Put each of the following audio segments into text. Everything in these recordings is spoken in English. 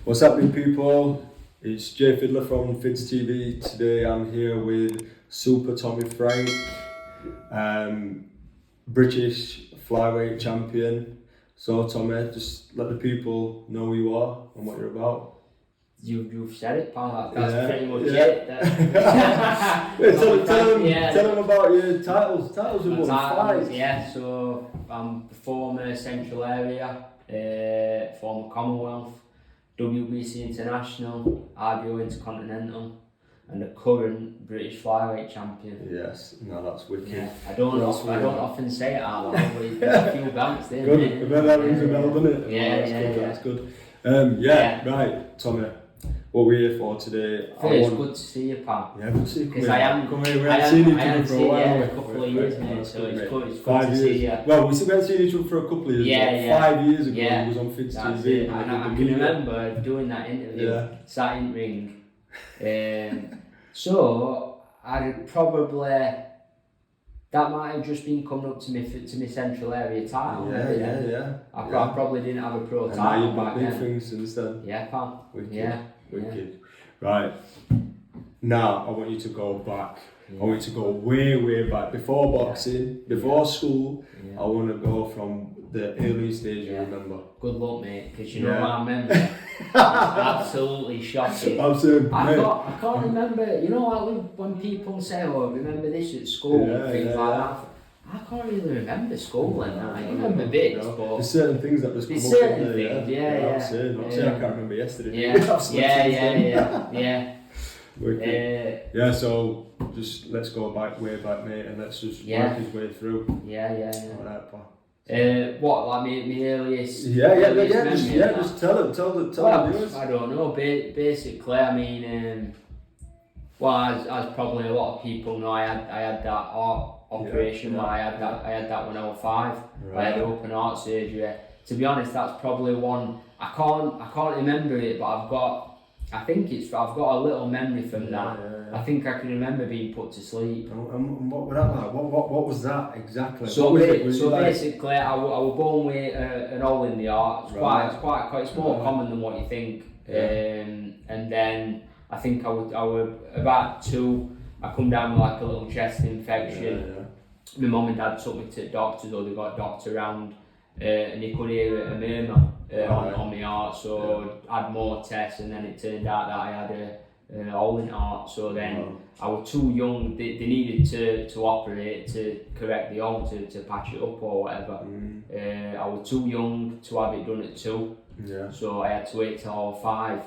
What's happening, people? It's Jay Fiddler from FIDZTV. Today I'm here with Super Tommy Frank, British flyweight champion. So Tommy, just let the people know who you are and what you're about. You've said it, pal. That's pretty much it. Tell them about your titles. Titles you won. Fights. Yeah, so I'm former Central Area, former Commonwealth, WBC International, RBO Intercontinental, and the current British flyweight champion. Yes, no, that's wicked. Yeah, I don't often say it out loud, but there's a few belts there. Good, that rings a bell, doesn't it? Yeah, That's good. Right, Tommy. What we're here for today. It's good to see you, pal. Yeah, good to see you. Because we haven't seen each other for a while. A couple of years, mate. So it's good to 5 years. See you. Well, we haven't seen each other for a couple of years. Yeah. 5 years ago, he was on FIDZTV. And I can remember doing that interview, sat in ring. So I probably that might have just been coming up to me Central Area title. I probably didn't have a pro title. And now you've got big things since then. Yeah, pal. Wicked. Right. Now I want you to go back. I want you to go way back. Before boxing, before school. I want to go from the early stage you remember. Good luck, mate, because you know my memory. It's absolutely shocking. I can't remember, you know, like when people say, oh, remember this at school, things like that. I can't really remember school and that. I remember bits, but there's certain things that just come up. Certain things, I can't remember yesterday. Yeah. So just let's go way back, mate, and let's just work his way through. Alright, pal. What, like my earliest? Just tell the viewers. I don't know. Basically, I mean, as probably a lot of people know, I had that heart operation. I had that when I was 5. Right. I had open heart surgery. To be honest, that's probably one I can't remember it, but I've got a little memory from that. I think I can remember being put to sleep. And what was that like? What was that exactly? So basically, I was born with an hole in the heart. It's more common than what you think. And then I think I was about 2. I come down with like a little chest infection. My mum and dad took me to doctors, or they got a doctor around, and they could hear a murmur on my heart. So I had more tests, and then it turned out that I had a hole in the heart. So then I was too young. They needed to operate to correct the hole, to patch it up or whatever. I was too young to have it done at 2. So I had to wait till I was 5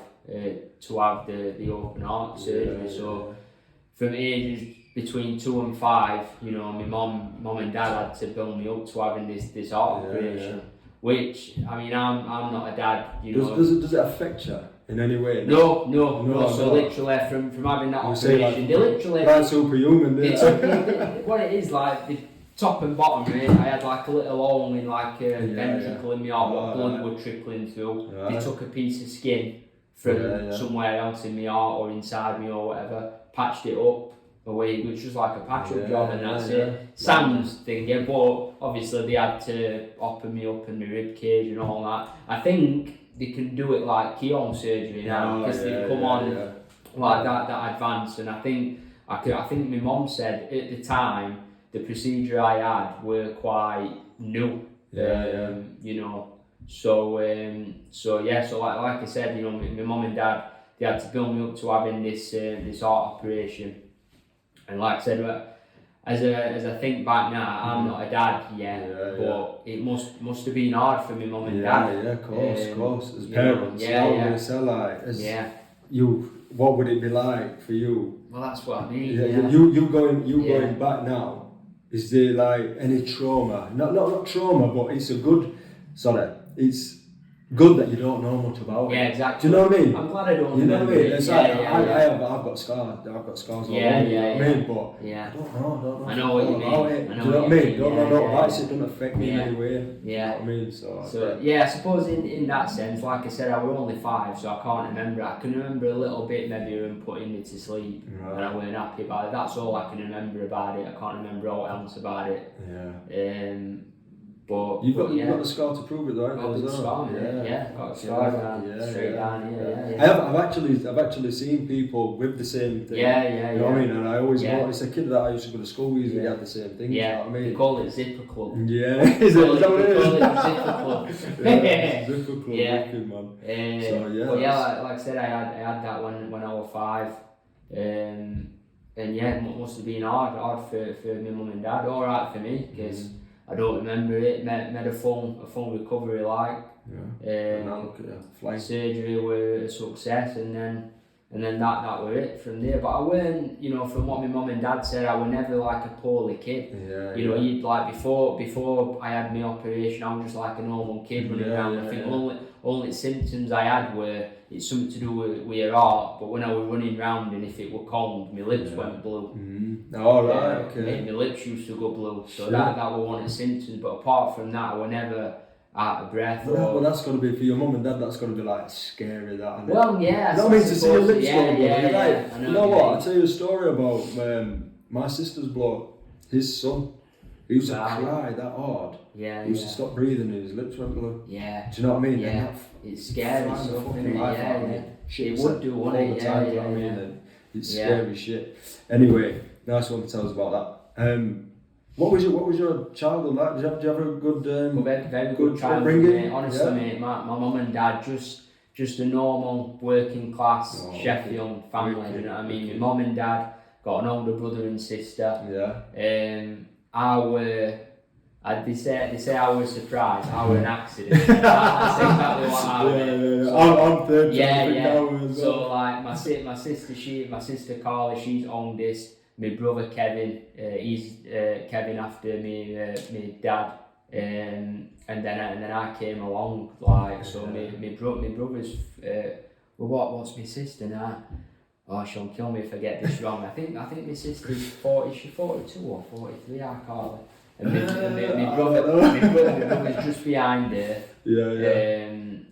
to have the open heart surgery. So from ages between 2 and 5, you know, my mum and dad had to build me up to having this heart operation. Which, I mean, I'm not a dad, you know. Does it affect you in any way? No. So literally from having that operation, they literally... Like superhuman, what it is, like, the top and bottom, right? I had like a little hole in like a ventricle in my heart, what blood was trickling through. They took a piece of skin from somewhere else in my heart or inside me or whatever, patched it up away, which was like a patch-up job, and that's it. Sam's thing, but obviously they had to open me up in the rib cage and all that. I think they can do it like keyhole surgery now, because they've come on like that advanced, and I think my mum said at the time the procedure I had were quite new, you know. So like I said, you know, my mum and dad, they had to build me up to having this heart operation. And like I said, as I think back now, I'm not a dad yet, but it must have been hard for my mum and dad. Yeah, of course. As parents, what would it be like for you? Well, that's what I mean. You going back now. Is there like any trauma? Not trauma, but it's a good. Sorry, it's good that you don't know much about it. Yeah, exactly. Do you know what I mean? I'm glad I don't You know remember what I mean? it. It's Yeah, like, yeah, I've got scars. I've got scars all over. Yeah, You know what I mean? But yeah. I don't know. I know what you mean. About it. I know Do you know what what I you mean? mean. Don't Yeah, know yeah, about it. It doesn't affect me in any way. Yeah. You know what I mean? So yeah, I suppose in that sense, like I said, I was only 5, so I can't remember. I can remember a little bit, maybe when putting me to sleep, and I weren't happy about it. That's all I can remember about it. I can't remember all else about it. Yeah. But you've got the scar to prove it, though. Got the scar, yeah. Got a scar down, straight down here. I've actually seen people with the same thing. Yeah. You know what I mean? And I always noticed a kid that I used to go to school with, he had the same thing. Yeah, you know what I mean? they call it zipper club. Yeah, is that what it is? They call it zipper club. Zipper club, Yeah. wicked, man. But yeah, like I said, I had that when I was 5. And yeah, it must have been hard for my mum and dad. Alright for me, because I don't remember it. Made a full recovery, like. Surgery were a success, and then that were it from there. But I weren't, from what my mum and dad said, I was never like a poorly kid. You'd like before I had my operation, I was just like a normal kid running around. I think only symptoms I had were it's something to do with your heart. But when I was running around and if it were cold, my lips went blue. Okay. My lips used to go blue, so that was one of the symptoms. But apart from that, I was never out of breath. Well, that's got to be for your mum and dad. That's got to be like scary, that. Isn't it? Well, yeah. You know what I mean? To see your lips go blue. Yeah. You know what? I'll tell you a story about my sister's bloke. His son. He used to cry that hard. Yeah. He used to stop breathing and his lips went blue. Yeah. Do you know what I mean? Yeah. It's scary stuff, isn't it? It would do, wouldn't it? Yeah. It's scary shit. Anyway, nice one to tell us about that. What was your childhood like? Did you have a good very good childhood, mate. Honestly, mate, my mum and dad just a normal working class Sheffield family. You know what I mean? My mum and dad got an older brother and sister. They say I was surprised. I was an accident. That's exactly what happened. I'm third. Yeah. So like my sister Carly, she's oldest. My brother Kevin, he's Kevin after me dad, and then I came along, like, so my brother's what's my sister now? Oh, she'll kill me if I get this wrong. I think my sister's 40. She's 42 or 43. I can't. And my brother's just behind her.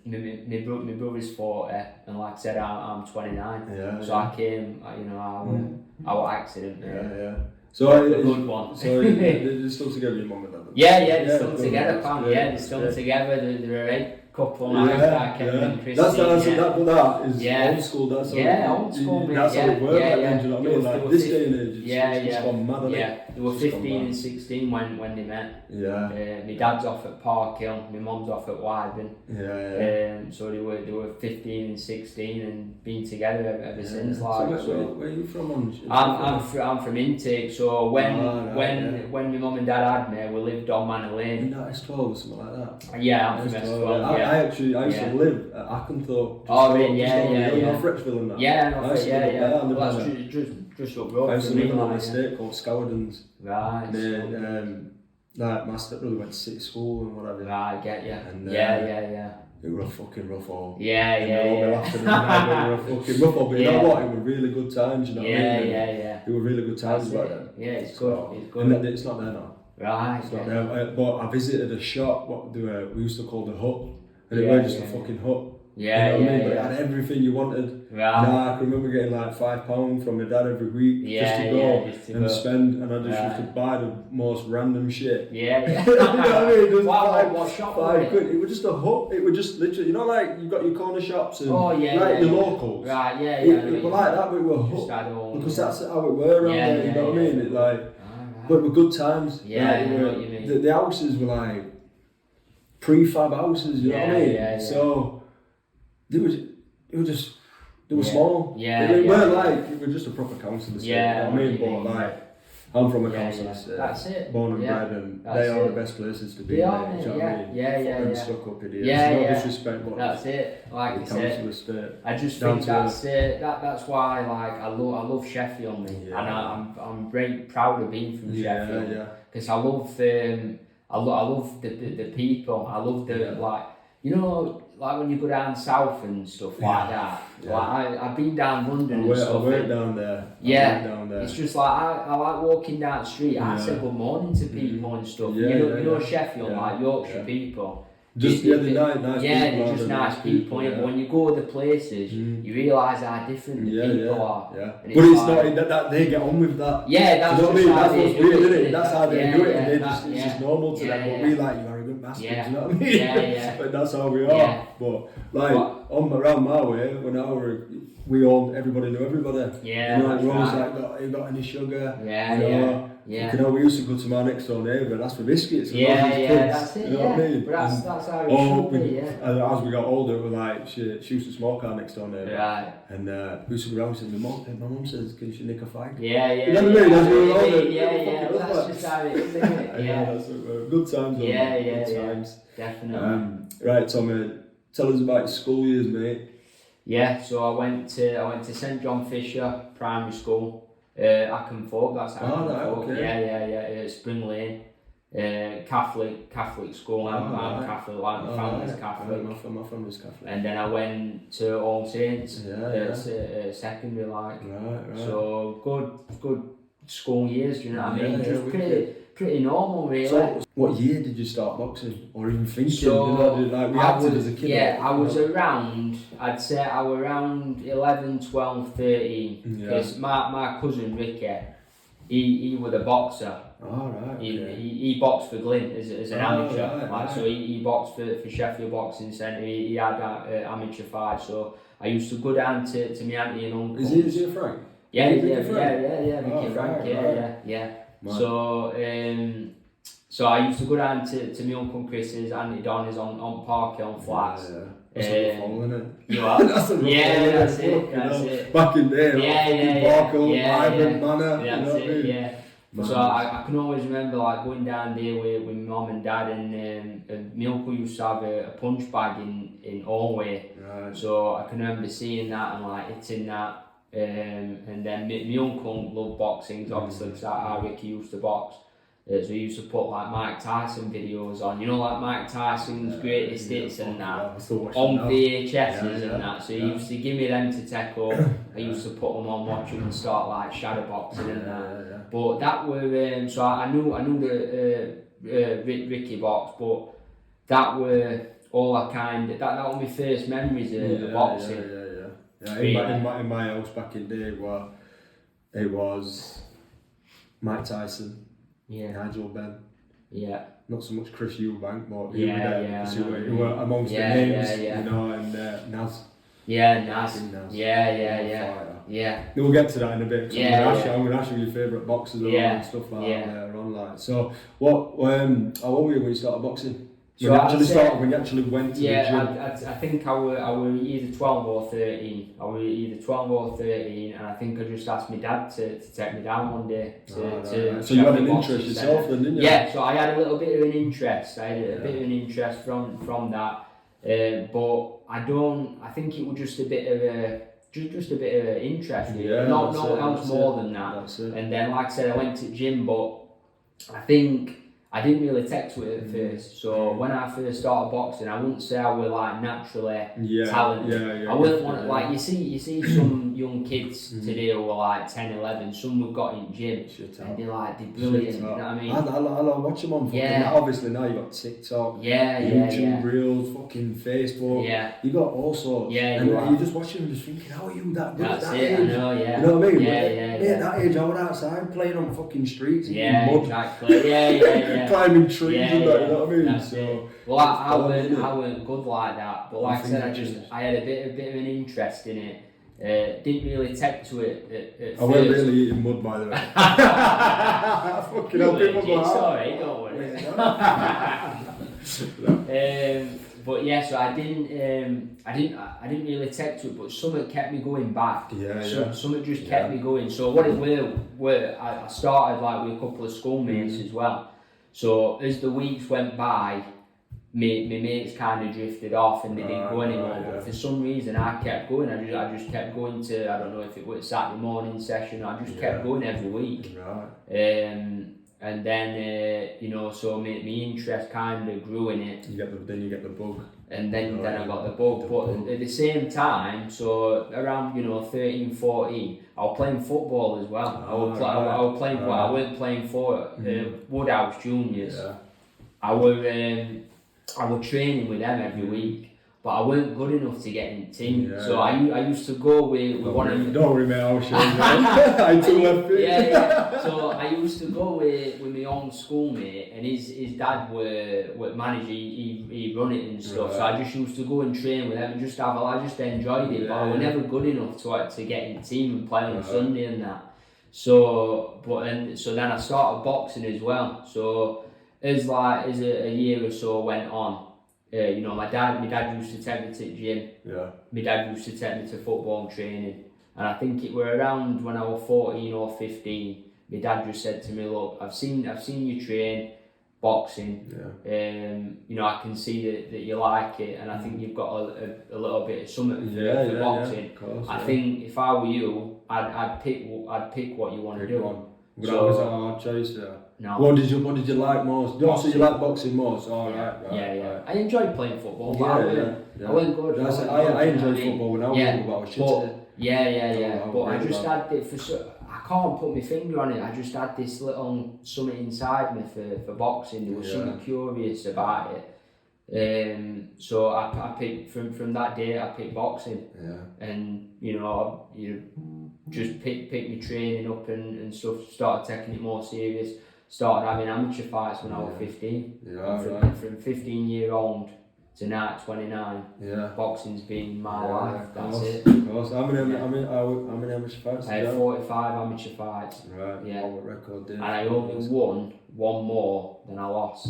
My brother's 40, and like I said, I'm 29. So I came, I was accident. So a good one. So they're still together, your mum and dad? Yeah, they're still together, fam. They're still together. They're a great couple. Kevin and Christine. That is old school. That's old school. That's how it worked back then. Do you know what I mean? Like this day and age, it's gone mad. They were 15 and 16 when they met. My dad's off at Park Hill. My mum's off at Wyburn. So they were 15 and 16 and been together ever since. Like, where are you from? I'm from Intake. So when my mum and dad had me, we lived on Manor Lane. That S12 or something like that. Yeah, I'm from S12. I used to live at Ackenthorpe. North Richville and that. Well, that's just up road. I used to live on an estate called Scowdens. Right. Like my stepbrother went to city school and whatever. Right, get you. And, It were a fucking rough hole. We were a fucking rough hole, but you know what? It were really good times, you know what I mean? It were really good times back then. Yeah, it's good. It's good. And it's not there now. Right. It's not there. But I visited a shop, we used to call the hut, and it was just a fucking hut. But it had everything you wanted. Right. I can remember getting like £5 from my dad every week just to go and spend, and I just used to buy the most random shit. You know what I mean? Just what shop was it? It was just a hut. It was just literally, like you've got your corner shops and your locals. Right, It was like that, but it was a hut because that's how it were around there. You know what I mean? But it were good times. I know what you mean. The houses were like prefab houses. You know what I mean? So. They were small. They weren't like, it was just a proper council estate. You know what I mean? But like, I'm from a council estate. That's it. Born and bred, and they are the best places to be. They are, Fucking stuck up idiots. No disrespect, but that's it. Like I said, estate. I just think that's it. That's why, like, I love Sheffield, mate, and I'm very proud of being from Sheffield. Because I love the people. I love the like when you go down south and stuff like that. Like I've been down London and stuff. I work down there. It's just like I like walking down the street. I say good morning to people and stuff. You know Sheffield, like Yorkshire people. Just they're nice people. They're just nice people. But when you go other places, you realise how different the people are. Yeah. But it's like, not that they get on with that. Yeah, that's you know what I mean? That's what's weird, isn't it? That's how they do it, and it's just normal to them. But we like, you arrogant bastards, you know what I mean? But that's how we are. But like around my way, when everybody knew everybody. Yeah, you know, we're always like, you got any sugar? Yeah. You know, we used to go to my next door neighbour and ask for biscuits. That's it. You know what I mean? But that's how it should be. And as we got older, we're like, she used to smoke our next door neighbour. Right. And we used to go around and say, my mum says, can she nick a fag? Yeah. You know what I mean? As we were older. Well, that's just how it is, isn't it? That's good times. Good times. Definitely. Right, Tommy, tell us about your school years, mate. Yeah, so I went to St John Fisher Primary School, Ackhamthorpe. That's Ackhamthorpe. Okay. Yeah. Spring Lane, Catholic school. I'm Catholic. Like my family's Catholic. My family's Catholic. And then I went to All Saints. Secondary, like. Right. So good school years. Do you know what I mean? Just pretty normal, really. So, what year did you start boxing, or even thinking? So, did you reacted as a kid? Yeah, I was around. I'd say I was around 11, 12, 13. Because my cousin Ricky, he was a boxer. Oh, right. Okay. He boxed for Glyn as an amateur. Right. So he boxed for Sheffield Boxing Centre. He had amateur fights. So I used to go down to my auntie and uncle. Is he a Frank? Yeah, Ricky Frank. Yeah. Man. So I used to go down to my uncle Chris's, Auntie Donna's on Park Hill Flats. That's the fall, isn't it? You are? That's it. Back in there, Park Hill, Vibrant Manor. That's it. So I can always remember like going down there with my mum and dad, and my uncle used to have a punch bag in Allway. Right. So I can remember seeing that and like hitting that. And then my uncle loved boxing, obviously, because our Ricky used to box. So he used to put like Mike Tyson videos on, like Mike Tyson's greatest hits and that, on VHSs and that. So he used to give me them to take up. I used to put them on, watch them and start like shadow boxing and that. But that were, so I knew the Ricky box, but that were all that was my first memories of boxing. In my house back in the day, it was Mike Tyson, Nigel Benn. Yeah. Not so much Chris Eubank, but he were amongst the names, and Naz. Yeah, Naz. Yeah. We'll get to that in a bit. I'm going to ask you your favourite boxers and stuff like that later on. Like. So, how old were you when you started boxing? When you actually went to the gym? I think I were either 12 or 13. And I think I just asked my dad to take me down one day. So you had an interest yourself then, didn't you? Yeah, so I had a little bit of an interest. From that. But I think it was just a bit of an interest. Not else more than that. And then, like I said, I went to gym, but I think I didn't really take to it at first. So when I first started boxing, I wouldn't say I was like naturally talented. I wouldn't want like you see some young kids today who are like 10, 11. Some we've got in gym and they're brilliant. You know what I mean? I watch them on fucking. Obviously now you got TikTok, YouTube Reels, fucking Facebook. Yeah. You got all sorts. And you just watch them and just thinking, how are you that good at that age? I know. Yeah. You know what I mean? At that age, I was outside playing on fucking streets. Exactly. Climbing trees and that, you know what I mean? I weren't good like that, but like I said, I had a bit of an interest in it. Didn't really take to it at I weren't really eating mud, by the way. Fucking hell, people go out. Sorry, don't worry. But yeah, so I didn't really take to it, but something kept me going back. Something just kept me going. So what it were I started like with a couple of schoolmates as well. So as the weeks went by, my mates kind of drifted off and they didn't go anymore. But for some reason, I kept going. I just kept going to, I don't know if it was Saturday morning session. I just kept going every week. And and then you know, so my interest kind of grew in it. Then you get the bug. And then I got the bug. But at the same time, so around 13, 14, I was playing football as well. I was playing, but I weren't playing for Woodhouse Juniors. Yeah. I was training with them every week. But I weren't good enough to get in the team, so I used to go with one of them. Don't remember how sure I too left it. Yeah. So I used to go with my own schoolmate, and his dad were manager. He run it and stuff. Right. So I just used to go and train with them and I just enjoyed it. But I was never good enough to get in the team and play on Sunday and that. So then I started boxing as well. So as a year or so went on. My dad used to take me to the gym. Yeah. My dad used to take me to football training, and I think it were around when I was 14 or 15. My dad just said to me, "Look, I've seen you train boxing. Yeah. I can see that you like it, and I think you've got a little bit of something for boxing. Yeah, of course, I think if I were you, I'd pick what you want to do." So was a hard choice there. No. What did you like most? So you like boxing most? Right. I enjoyed playing football, but I wasn't good. I enjoyed football when I was young, but I was shit. But I just had it I can't put my finger on it. I just had this little something inside me for boxing. There was something curious about it. So I picked from that day. I picked boxing. Yeah. And you just picked me training up and stuff. Started taking it more serious. Started having amateur fights when I was 15. Yeah, from 15-year-old to now at 29. Yeah. Boxing's been my life. That's it. Of course. How many amateur fights? I had 45 amateur fights. Right. Yeah. What record did? And I only won one more than I lost.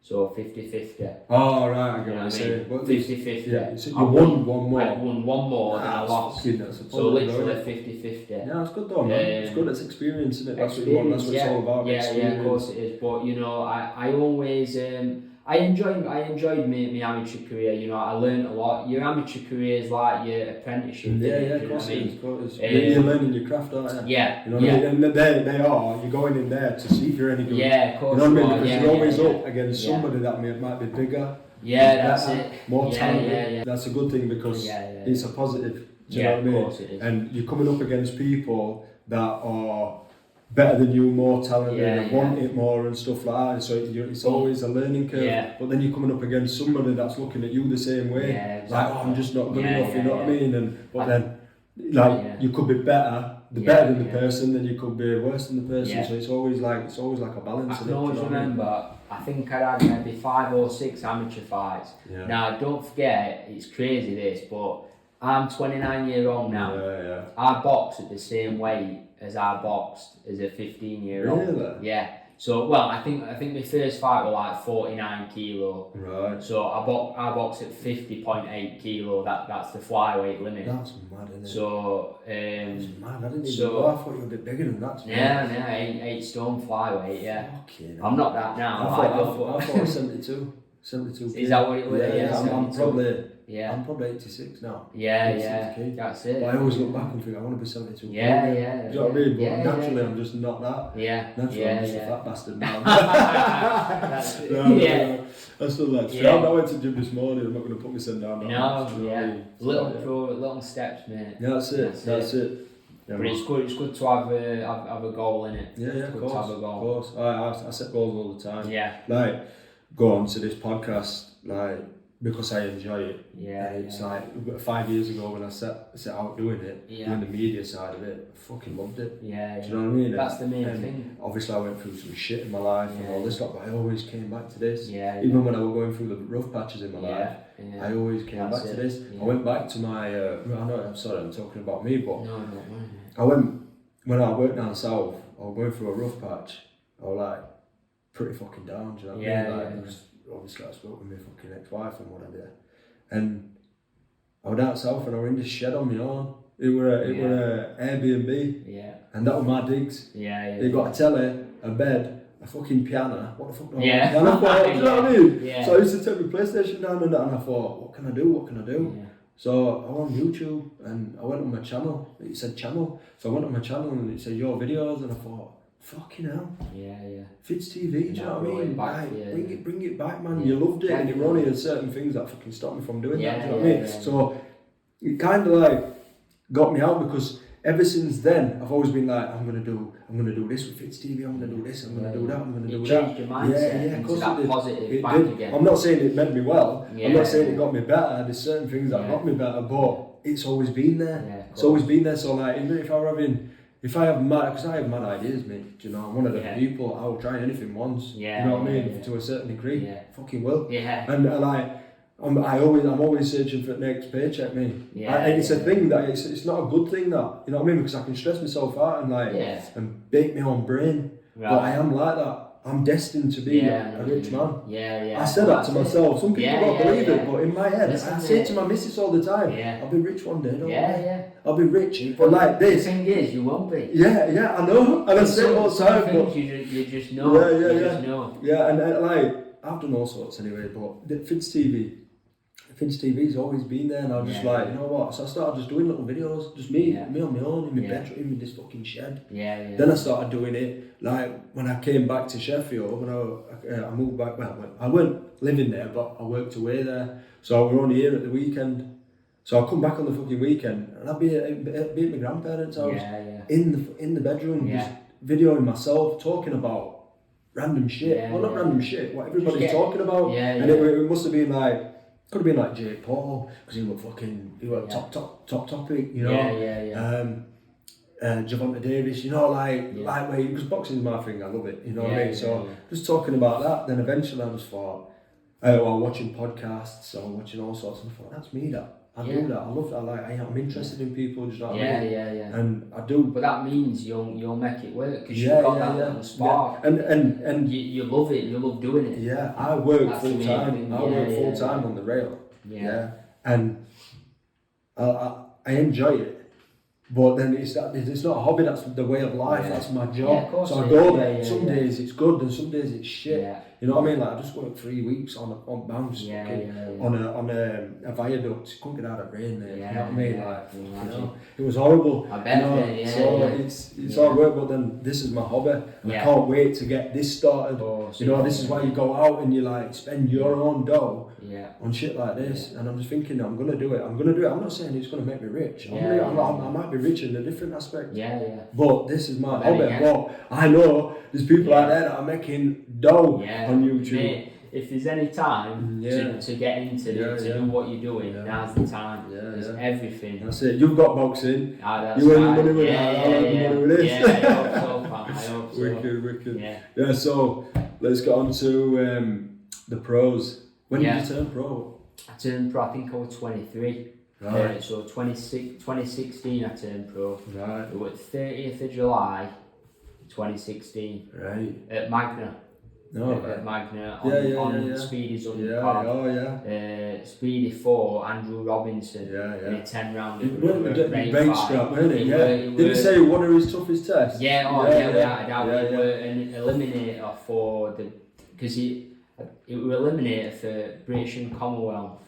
So 50-50. Oh right, I get what you're saying. 50-50. Yeah, so you won one more. I won one more than I lost. So literally 50-50. Yeah, that's good though, man. It's good, it's experience, isn't it? That's what you want, that's what it's all about. Yeah, of course it is. But I always I enjoyed my amateur career. I learned a lot. Your amateur career is like your apprenticeship. Of course it is. You're learning your craft, aren't you? Yeah. You know what I mean? And they are. You're going in there to see if you're any good. Yeah, of course. You know what I mean? Because you're always up against somebody that might be bigger. Yeah, that's it. More talented. Yeah. That's a good thing because it's a positive. Do you know what I mean? Of course it is. And you're coming up against people that are better than you, more talented, and want it more and stuff like that. And so it's always a learning curve. Yeah. But then you're coming up against somebody that's looking at you the same way. Yeah, exactly. Like, I'm just not good enough. You know what I mean? But then, you could be better than the person, then you could be worse than the person. Yeah. So it's always like a balance. I can always remember. I think I had maybe 5 or 6 amateur fights. Yeah. Now don't forget, it's crazy this, but I'm 29 years old now. Yeah. I box at the same weight as I boxed as a 15-year-old. Really? Yeah. So I think my first fight was like 49 kilo. Right. So I boxed at 50.8 kilo. That's the flyweight limit. That's mad, isn't it? So that's mad. I didn't even know. I thought you were a bit bigger than that. Yeah, 8 stone flyweight. Yeah. Okay. I'm not that now. I thought it was 72. 72. Is that what it was? Yeah. I'm probably 86 now. Yeah. That's it. But I always look back and think I want to be 72. Yeah. Do you know what I mean? But naturally, I'm just not that. Yeah. Naturally, I'm just a fat bastard now. That's it. No, I still like to. I went to gym this morning. I'm not going to put myself down. Little steps, mate. Yeah, that's it. Yeah, but it's good to have a goal in it. Yeah, of course. To have a goal. Of course. I set goals all the time. Yeah. Like, go on to this podcast, like, because I enjoy it. Yeah. It's like 5 years ago when I set out doing it, doing the media side of it, I fucking loved it. Yeah. Do you know what I mean? That's the main thing. Obviously, I went through some shit in my life and all this stuff, but I always came back to this. Yeah. Even when I was going through the rough patches in my life, I always came back to this. Yeah. I went back to my. I'm sorry, I'm talking about me, but no. When I worked down south, I was going through a rough patch. I was like pretty fucking down. Do you know what I mean? Like, obviously, I spoke with my fucking ex-wife and whatever, and I was down south and I was in this shed on my own. It were a Airbnb, and that was my digs. They got a telly, a bed, a fucking piano. What the fuck do I want? And I thought, you know what I mean? Yeah. So I used to take my PlayStation down and that, and I thought, what can I do? Yeah. So I went on YouTube and I went on my channel. It said channel. So I went on my channel and it said your videos, and I thought, fucking hell. Yeah. FIDZTV, do you know what I mean? Back, Like, bring it back, man. You loved it, and it were only certain things that fucking stopped me from doing that, do you know what I mean? So, it kind of like got me out because ever since then, I've always been like, I'm gonna do this with FIDZTV, I'm gonna do this, I'm gonna do that, I'm gonna do that. You changed your mindset into that positive back again. I'm not saying it made me well, I'm not saying it got me better, there's certain things that got me better, but it's always been there. It's always been there, so like, even if I have mad ideas, mate, do you know, I'm one of the people, I'll try anything once, you know what I mean, to a certain degree, fucking will. And I'm always searching for the next paycheck, mate. And it's a thing that it's not a good thing, that, you know what I mean, because I can stress myself out and like and bake my own brain. But I am like that. I'm destined to be a rich man. I said that to myself. Some people don't believe it, but in my head, I say it to my missus all the time. I'll be rich one day, don't I? I'll be rich. But like this. The thing is, you won't be. Yeah, I know. And I say it all the time. But you just know. You just know. Yeah, and like, I've done all sorts anyway, but the FIDZTV's always been there, and I was just like, you know what? So I started just doing little videos, just me on my own, in my bedroom, in this fucking shed. Then I started doing it, like, when I came back to Sheffield, when I moved back, well, I weren't living there, but I worked away there, so we were only here at the weekend. So I'd come back on the fucking weekend, and I'd be at my grandparents' house, in the bedroom, just videoing myself, talking about random shit. Well, not random shit, what everybody's talking about. And it must have been like, could have been like Jake Paul, because he were top topic, you know. Javante Davis, you know, like because boxing's my thing, I love it, you know what I mean. So just talking about that, then eventually I just thought, while watching podcasts or watching all sorts, and I thought, that's me, that. I do that. I love that. Like, I'm interested in people. Just like and I do. But that means you'll make it work because you've got that little spark. And you love it. You love doing it. Yeah, I work full time. I work full time on the rail. And I enjoy it. But then it's not a hobby. That's the way of life. That's my job. So I go there. Some days it's good, and some days it's shit. You know what I mean? Like, I just worked 3 weeks on bounce on a viaduct. Couldn't get out of rain there. You know what I mean? Like, you know, it was horrible. I bet. So it's hard work, but then this is my hobby. And I can't wait to get this started. You know, this is why you go out and you like spend your own dough on shit like this. And I'm just thinking, I'm gonna do it. I'm not saying it's gonna make me rich. I might be rich in a different aspect. But this is my hobby. But I know there's people out there that are making dough on YouTube. Mate, if there's any time to get into it, to do what you're doing, now's the time. There's everything. That's it. You've got boxing. That's you earn money with that. I'll earn money with this. I hope so. Wicked. Yeah, so let's get on to the pros. When did you turn pro? I turned pro, I think I was 23. Right. So 2016 I turned pro. Right. It was 30th of July 2016. Right. At Magna. At Magna on Speedy's undercard. Speedy 4, Andrew Robinson. In a 10 round. It was rain strap, weren't it? Did he say one of his toughest tests? We had were an eliminator for the, because it was eliminator for British and Commonwealth.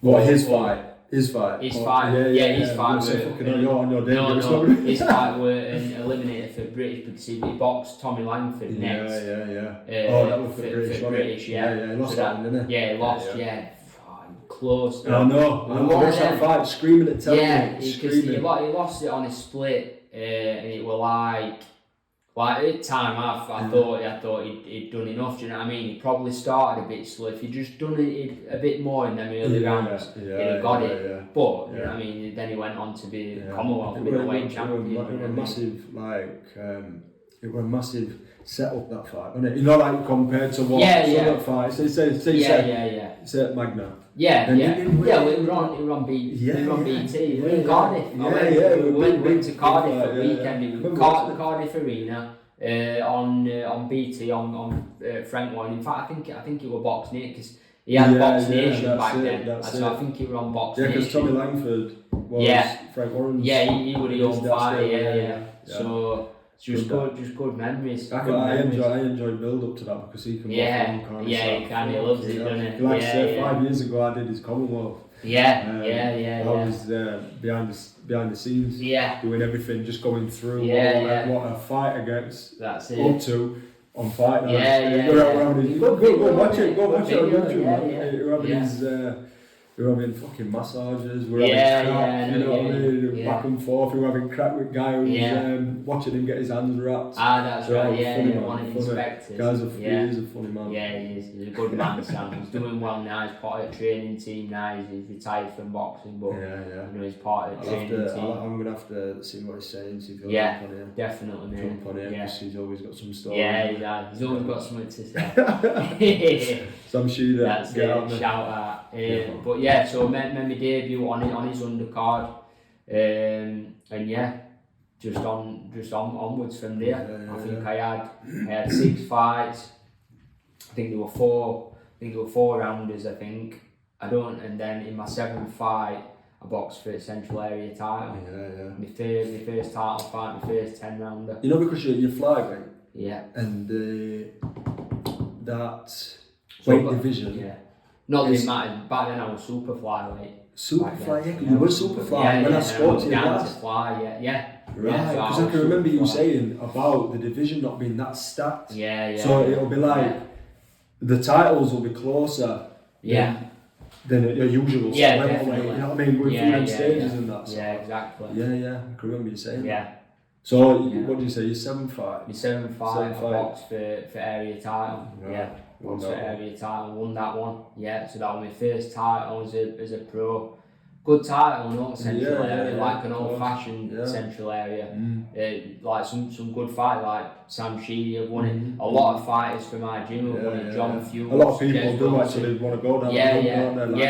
What, his fight? His fight. His fight. His fight. You're on your day. No. His fight were an eliminator for British because he boxed Tommy Langford next. That was for British. He lost that, didn't he? He lost. Close. I know. I watched that fight, screaming at television. Because he lost it on a split, and it were like at the time I thought he'd done enough. Do you know what I mean? He probably started a bit slow. If he'd just done it a bit more in them early rounds, he'd have got it. But you know what I mean? Then he went on to be Commonwealth middleweight champion. It was massive, it was a massive setup, that fight, wasn't it? You know, like compared to what other fights. It's at Magna. We were on BT. We were on BT. We were in Cardiff. We went to Cardiff for the weekend. Cardiff Arena on BT on Frank Warren. In fact, I think it was Box Nation because he had Box Nation back then. So I think it was on Box Nation. Yeah, because Tommy Langford was Frank Warren's. He would have young fighter. So. Just good memories. I enjoy build up to that because he can he kind of loves it, doesn't he? Like I said, 5 years ago I did his Commonwealth. Yeah. I was behind the scenes, doing everything, just going through what a fighter gets up to on fight night. Go watch it on YouTube, man. We're having fucking massages, we're having crack, you know what I mean? Back and forth, we were having crack with Guy who was watching him get his hands wrapped. That's right, one of the inspectors. He's a funny man. Yeah, he is. He's a good man, Sam. He's doing well now, he's part of the training team now, he's retired from boxing, but you know, he's part of the training team. I'm going to have to see what he's saying, see if he'll jump on here. Definitely, man. Jump on here, because he's always got some story. He's always got something to say. Some shooter. That's it, shout out. But yeah, so I made my debut on his undercard, and just onwards from there. I think I had 6 fights. I think there were four rounders. And then in my 7th fight, I boxed for the Central Area title. My first title fight, my first 10 rounder. You know, because you're flyweight. Yeah. And that weight division. Not that it mattered. Back then I was super flyweight. Super fly, you were super fly when I spoke to you last. Right, because I can remember you saying about the division not being that stacked. So it'll be like the titles will be closer. Than your usual. Definitely. You know what I mean? With three stages and that. Yeah, exactly. Yeah. I can remember you saying that. So what do you say? Your 7th fight. My 7th fight, I boxed for area title. Boxed for area title, won that one. So that was my first title as a pro. Good title, not Central Area, like an old-fashioned Central Area. Like some good fight, like Sam Sheedy have won it. A lot of fighters from my gym have won it. John Fuchs. A lot of people do actually want to go down. Definitely.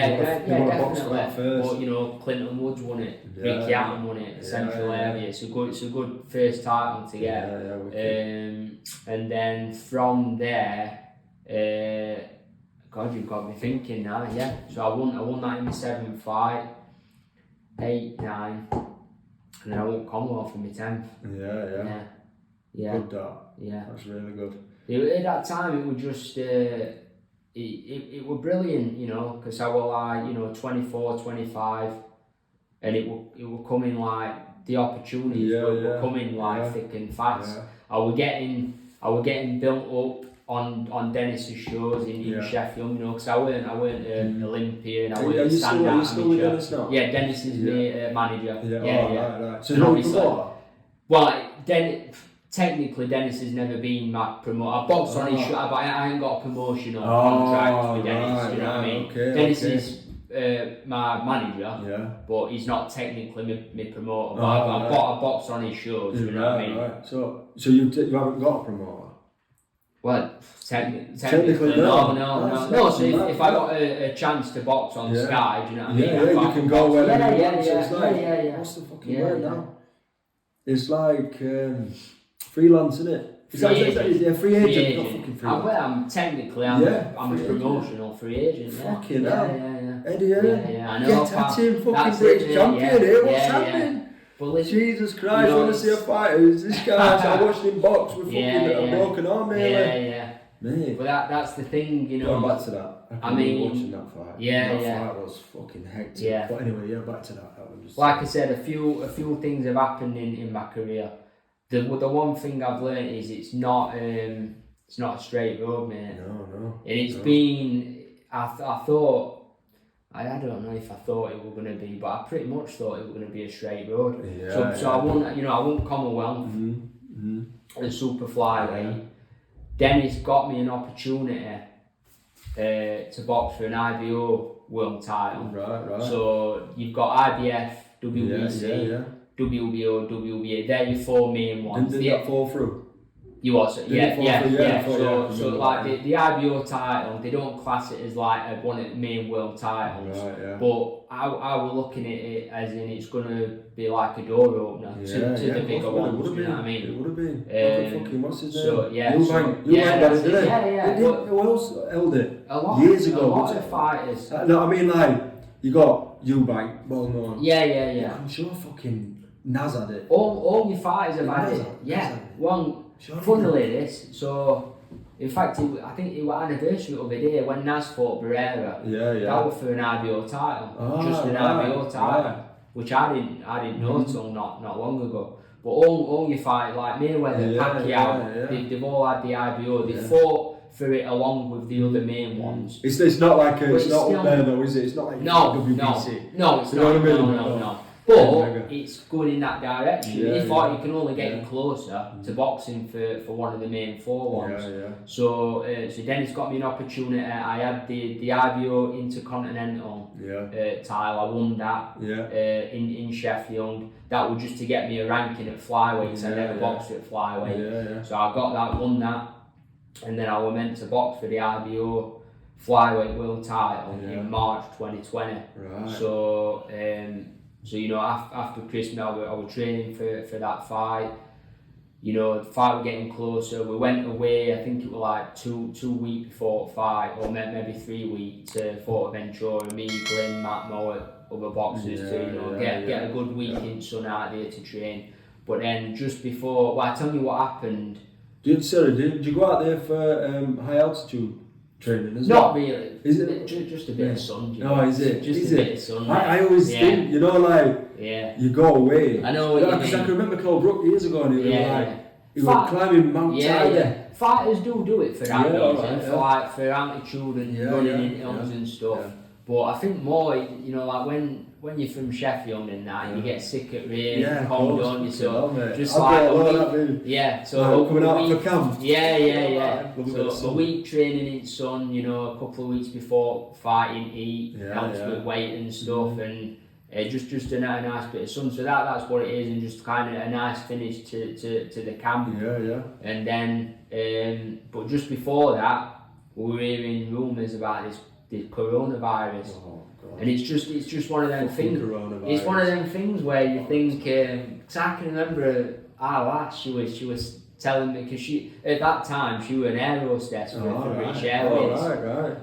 But you know, Clinton Woods won it. Ricky Hatton won it. Central Area. It's a good first title to get. And then from there, God, you've got me thinking now. So I won that in my 7th fight. 8, 9, and then I won Commonwealth in my 10th. Yeah. Good that. That's really good. At that time, it was just it was brilliant, you know, because I was like 24, 25, and it were coming like the opportunities were coming like thick and fast. I was getting built up on Dennis's shows in Sheffield, you know, because I weren't Olympian, I weren't stand out amateur. Dennis now? Yeah, Dennis is my manager. Right. So you're well, technically Dennis has never been my promoter. I boxed on his show, but I ain't got a promotional contract with Dennis, you know what I mean? Dennis is my manager, but he's not technically my promoter. But I boxed on his shows, you know what I mean? Right. So you haven't got a promoter? Well, technically no. So if I got a chance to box on Sky, do you know what I mean? You can go wherever you want. So it's like, what's the fucking word now? It's like freelance, isn't it? Free agent. Not fucking freelance. I'm a promotional free agent. Fucking hell. Eddie, I know. Get at him, fucking British champion here. What's happening? But listen, Jesus Christ, I want to see a fighter. This guy, I watched him box with fucking a broken arm, Mate. But that's the thing, you know. Going back to that, I mean, watching that fight. That fight was fucking hectic. But anyway, back to that. Like I said, a few things have happened in my career. The one thing I've learned is it's not a straight road, mate. No. And it's been. I thought. I don't know if I thought it was going to be, but I pretty much thought it was going to be a straight road. So I won Commonwealth at super flyweight. Dennis got me an opportunity to box for an IBO world title. Right. So you've got IBF, WBC, WBO, WBA. They're your 4 main ones. Didn't that fall through? You also, So like the IBO title, they don't class it as like one of the main world titles. But I was looking at it as in it's gonna be like a door opener to the bigger ones. You know what I mean? It would have been. Fucking what's his name? So Who else held it? A lot. Years ago. A lot of fighters. No, I mean like you got Eubank, well known. Yeah. I'm sure fucking Naz had it. All my fighters have had it. One. Funnily this, so In fact, I think it was anniversary the other day when Nas fought Barrera. That was for an IBO title, just an IBO title, which I didn't know till not long ago. But all your fight like Mayweather, Pacquiao, they've all had the IBO. They fought for it along with the other main ones. It's not like it's not up there though, is it? It's not like WBC. No, it's not. No. But it's going in that direction. You thought you can only get closer to boxing for one of the main four ones. So Dennis got me an opportunity. I had the IBO Intercontinental title. I won that in Sheffield. That was just to get me a ranking at flyweight. I never boxed at flyweight. So I got that, won that, and then I was meant to box for the IBO flyweight world title in March 2020. Right. So after Christmas, I was training for that fight. The fight was getting closer. We went away, I think it was like two weeks before the fight, or maybe 3 weeks, to Ventura, me, Glenn, Matt Mowat, other boxers to get a good week in sun out there to train. But then just before, I tell you what happened. Did you go out there for high altitude training as well? Not really. Is it? Just a bit of sun. Is it? Just a bit of sun. I always think, you go away. I know what you mean. Because I can remember Carl Brook years ago, and he was climbing Mount Tiger. Fighters do it for that reason, for altitude and running in hills and stuff. But I think more, like when you're from Sheffield and that, you get sick at rain, cold, don't you? So just like so coming out for camp. So a week training in sun, a couple of weeks before fighting, eat, helps with weight and stuff, and just a nice bit of sun. So that's what it is, and just kind of a nice finish to the camp. And then, but just before that, we were hearing rumours about this coronavirus. And it's just one of them things. It's one of them things where you think. Cause I can remember our lass. She was telling me, because she at that time she was an air hostess for British Airways. Right.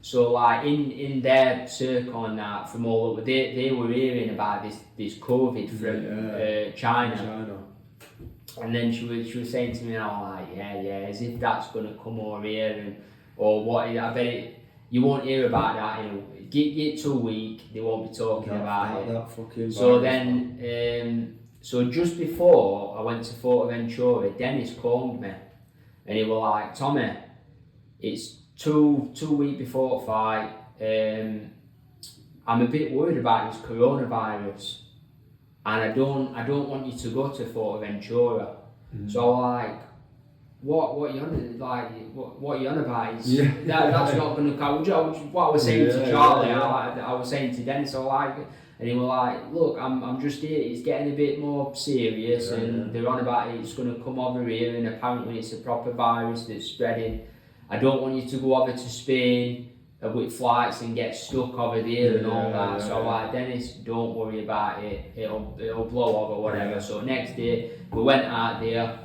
So like in their circle and that, from all over, they were hearing about this COVID from China. And then she was saying to me, as if that's gonna come over here or what? I bet you won't hear about that. Get 2 weeks, they won't be talking about it. So then, so just before I went to Ventura, Dennis called me, and he was like, "Tommy, it's two weeks before the fight. I'm a bit worried about this coronavirus, and I don't want you to go to Ventura." So like, what are you on? Like, what are you on about? That's not going to count. What I was saying to Charlie, I was saying to Dennis, and he was like, "Look, I'm just here. It's getting a bit more serious, and they're on about it's going to come over here, and apparently it's a proper virus that's spreading. I don't want you to go over to Spain with flights and get stuck over there and all that." So I'm like, "Dennis, don't worry about it. It'll blow over, whatever." So next day we went out there.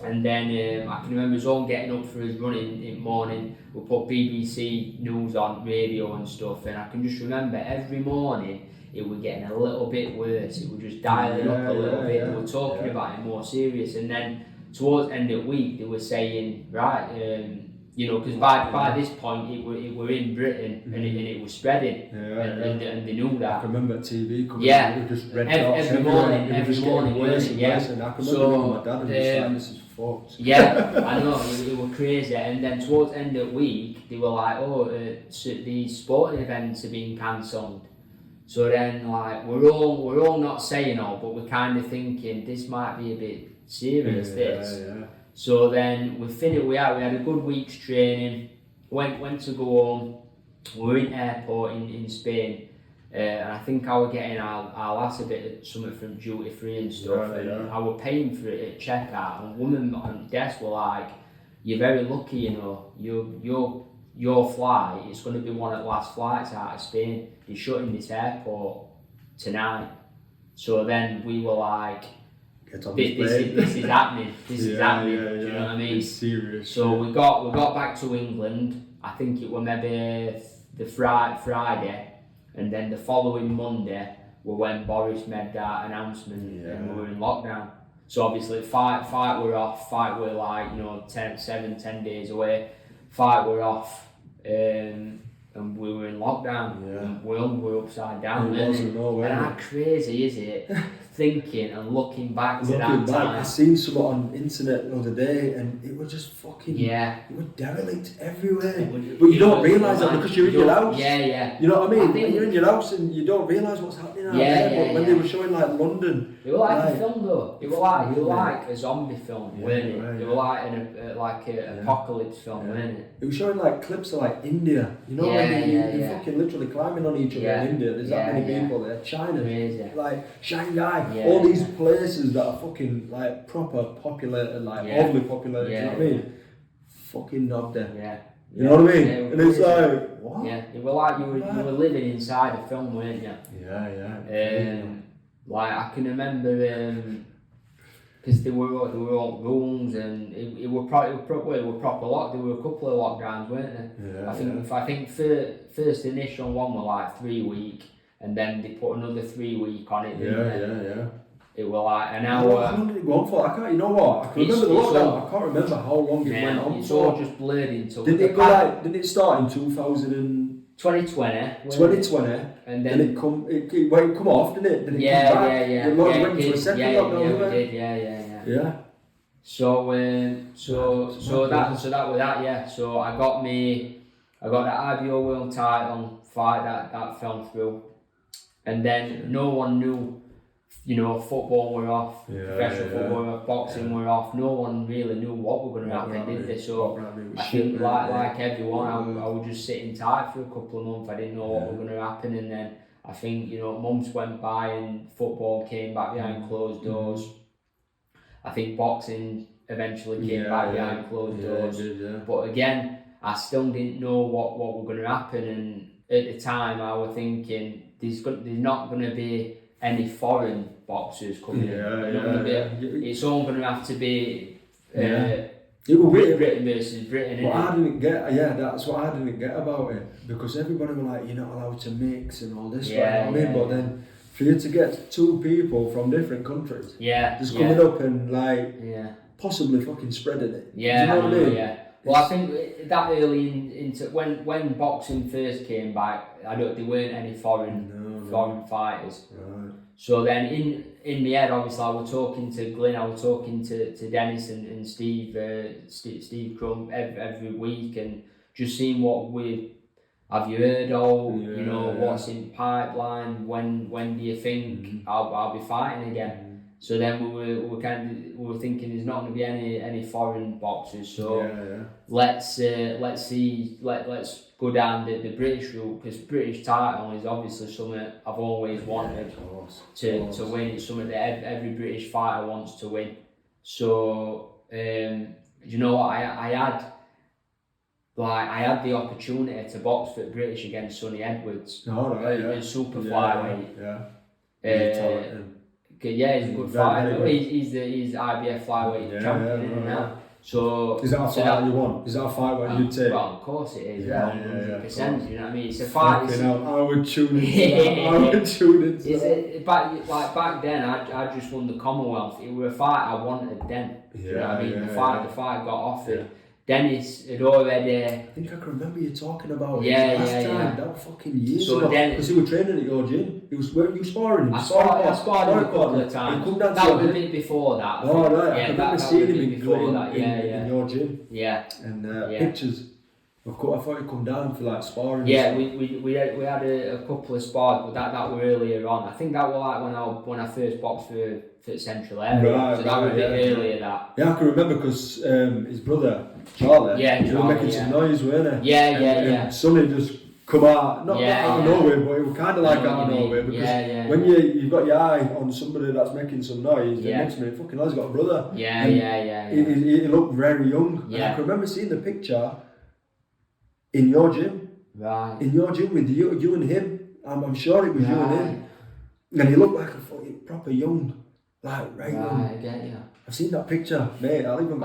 And then I can remember us all getting up for his running in the morning. We put BBC News on radio and stuff, and I can just remember every morning it was getting a little bit worse. It was just dialing up a little bit. They were talking about it more serious, and then towards the end of the week they were saying, because by this point it were in Britain and it was spreading, and they knew that. I can remember TV coming out, just red dots every morning, worse and worse, and I can remember my dad and just like, "This is fucked." I know, it was crazy. And then towards the end of the week they were like, these sporting events are being cancelled. So then like we're all not saying all, but we're kind of thinking this might be a bit serious. So then we had a good week's training, went to go home. We were in airport in Spain, and I think I was getting our last a bit of something from duty free and stuff, I was paying for it at checkout, and women on the desk were like, "You're very lucky, your flight is going to be one of the last flights out of Spain. They're shutting this airport tonight." So then we were like, this is happening. Do you know what I mean? It's serious. So we got back to England. I think it was maybe the Friday, and then the following Monday was when Boris made that announcement and we were in lockdown. So obviously fight were off, fight were like, 10 days away, fight were off, and we were in lockdown, and we were upside down, and how crazy is it, thinking and looking back to that time. I seen something on internet the other day, and it was just fucking, it was derelict everywhere, but you don't realise that because you're in your house. You know what I mean? When you're in your house and you don't realise what's happening out there, but when they were showing like London, it was like a film though. It was like a zombie film, weren't it? It was like an apocalypse film, weren't it? It was showing like clips of like India, when you're fucking literally climbing on each other in India. There's that many people there. China, like Shanghai, all these places that are fucking like proper populated, like overly populated. You know what I mean? Fucking knobbed there. You know what I mean? And it's like, what? Yeah, it was like you were living inside a film, weren't you? Like I can remember, because there were all rooms, and it were proper lock. There were a couple of lockdowns, weren't there? I think first initial one were like 3 week, and then they put another 3 week on it. It was like an hour. How long did it go on for? I can't. You know what? I can remember the lockdown. I can't remember how long it went on. It's all just blurred into. Didn't it start in 2020? 2020, and then it come off, didn't it? Then it come back. It went into a second lockdown. We did. So that was that. So I got the IBO World title fight that fell through, and then no one knew. Football were off, professional football were off, boxing were off. No one really knew what were going to happen, did they? So I think, like everyone, I was just sitting tight for a couple of months. I didn't know what was going to happen, and then I think months went by and football came back behind closed doors. I think boxing eventually came back behind closed doors, but again, I still didn't know what was going to happen. And at the time, I was thinking there's not going to be any foreign boxers coming in. It's all going to have to be Britain versus Britain. What I didn't get, that's what I didn't get about it, because everybody were like, you're not allowed to mix and all this. But then for you to get two people from different countries, just coming up and like possibly fucking spreading it. Do you know what I mean? Well, I think that early into when boxing first came back, there weren't any foreign fighters. Right. So then in my head, obviously, I was talking to Glyn, I was talking to Dennis and Steve Crump every week, and just seeing what have you heard of, what's in pipeline, when do you think I'll be fighting again? So then we were thinking there's not going to be any foreign boxers. So let's go down the British route, because British title is obviously something I've always wanted to win. It's something that every British fighter wants to win. So you know what, I had the opportunity to box for British against Sonny Edwards in super flyweight. He's a good fighter. He's IBF flyweight champion now. So is that a fight you want? Is that a fight what you'd take? Well, of course it is. 100%. You know what I mean? It's a fight. I would tune into that. Back then, I just won the Commonwealth. It was a fight I wanted then. You know what I mean? The fight got offered. Dennis had already. I think I can remember you talking about it last time. That was fucking years ago. Because he was training at your gym. He was where you sparring. I sparred him a couple of times. That was a bit before that. Oh right, I remember seeing him in your gym. Yeah. And pictures. I thought he'd come down for like sparring. Yeah, we had a couple of spars, but that were earlier on. I think that was like when I first boxed for Central Area. So that was a bit earlier. That. Yeah, I can remember because his brother Charlie, were making some noise, weren't he? And Sonny just come out, not out of nowhere, but it was kind of like out of nowhere, because when you've got your eye on somebody that's making some noise, the next minute, fucking hell, he's got a brother. He looked very young. And I can remember seeing the picture in your gym. Right. In your gym with you and him. I'm sure it was you and him. And he looked like a fucking proper young. Like, young. I get you. I've seen that picture, mate. I think do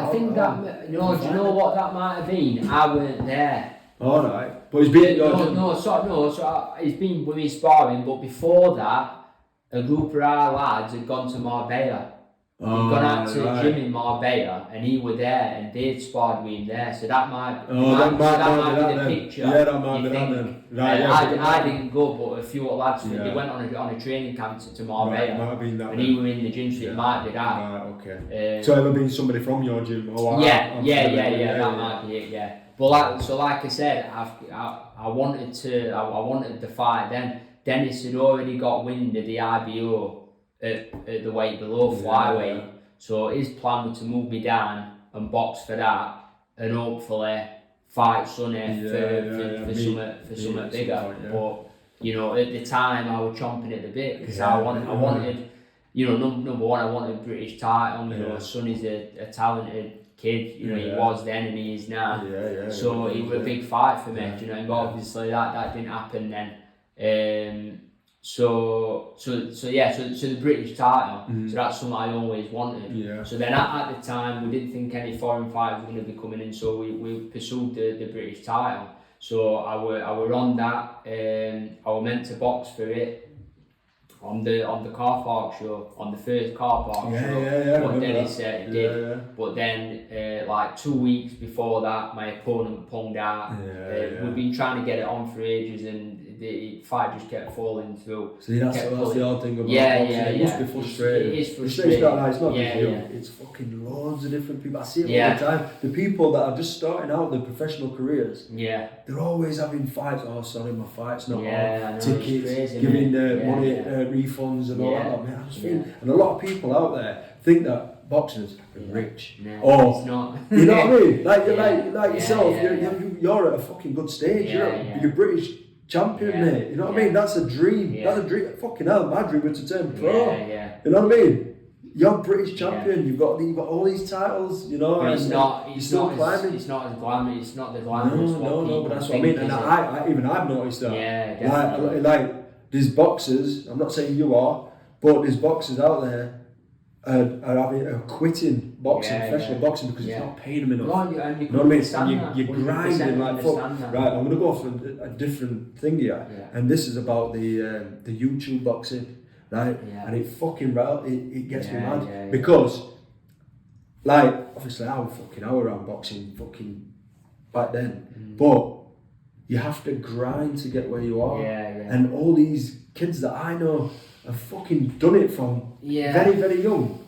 you know what that might have been? I weren't there. Alright. But he's been at your gym. So he's been with me sparring, but before that, a group of our lads had gone to Marbella. He'd gone out to the gym in Marbella and he were there and they'd sparred with him there. So that might, be the picture. Yeah, that might be that then. Right, I didn't go, but a few lads they went on a training camp to Marbella. Right, might have been that and then. he were in the gym, so it might be that. Right, okay. So ever been somebody from your gym? Or that might be it, yeah. But like I said, I wanted the fight then. Dennis had already got wind of the IBO at the weight below flyweight, so his plan was to move me down and box for that, and hopefully fight Sonny for something bigger. But you know, at the time I was chomping at the bit because I wanted, you know, number one, I wanted a British title. You know, Sonny's a talented kid. You know, he was then and he is now. So it was a big fight for me. You know, and obviously that didn't happen then. So the British title, so that's something I always wanted. So then at the time we didn't think any foreign fighters were going to be coming in, so we pursued the British title. So I were on that, I was meant to box for it on the car park show, on the first car park show. What Dennis said he did. But then like 2 weeks before that my opponent pulled out. We've been trying to get it on for ages and the fight just kept falling through. See, that's the odd thing about boxing. It must be frustrating. It is frustrating. It's not just you. It's fucking loads of different people. I see it all the time. The people that are just starting out their professional careers, they're always having fights. Oh, sorry, my fight's not on. Tickets, crazy, giving money refunds and all that. Man, I just think, and a lot of people out there think that boxers are rich. No, it's not. You know what I mean? Like yourself, you're at a fucking good stage. You're British champion, mate. You know what I mean? That's a dream. That's a dream. Fucking hell, my dream was to turn pro. You know what I mean? You're British champion. You've got all these titles. You know, but it's not as glamorous. It's not the glamorous. No, but that's what I mean. And I've noticed that. Yeah, definitely. Like there's boxers. I'm not saying you are, but there's boxers out there are quitting boxing, professional boxing, because it's not paying them enough. You know what I mean? And you're grinding like fuck. Right, I'm gonna go for a different thing here, and this is about the YouTube boxing, right? And it fucking it gets me mad because, like, obviously I was around boxing fucking back then, but you have to grind to get where you are, and all these kids that I know have fucking done it from very, very young.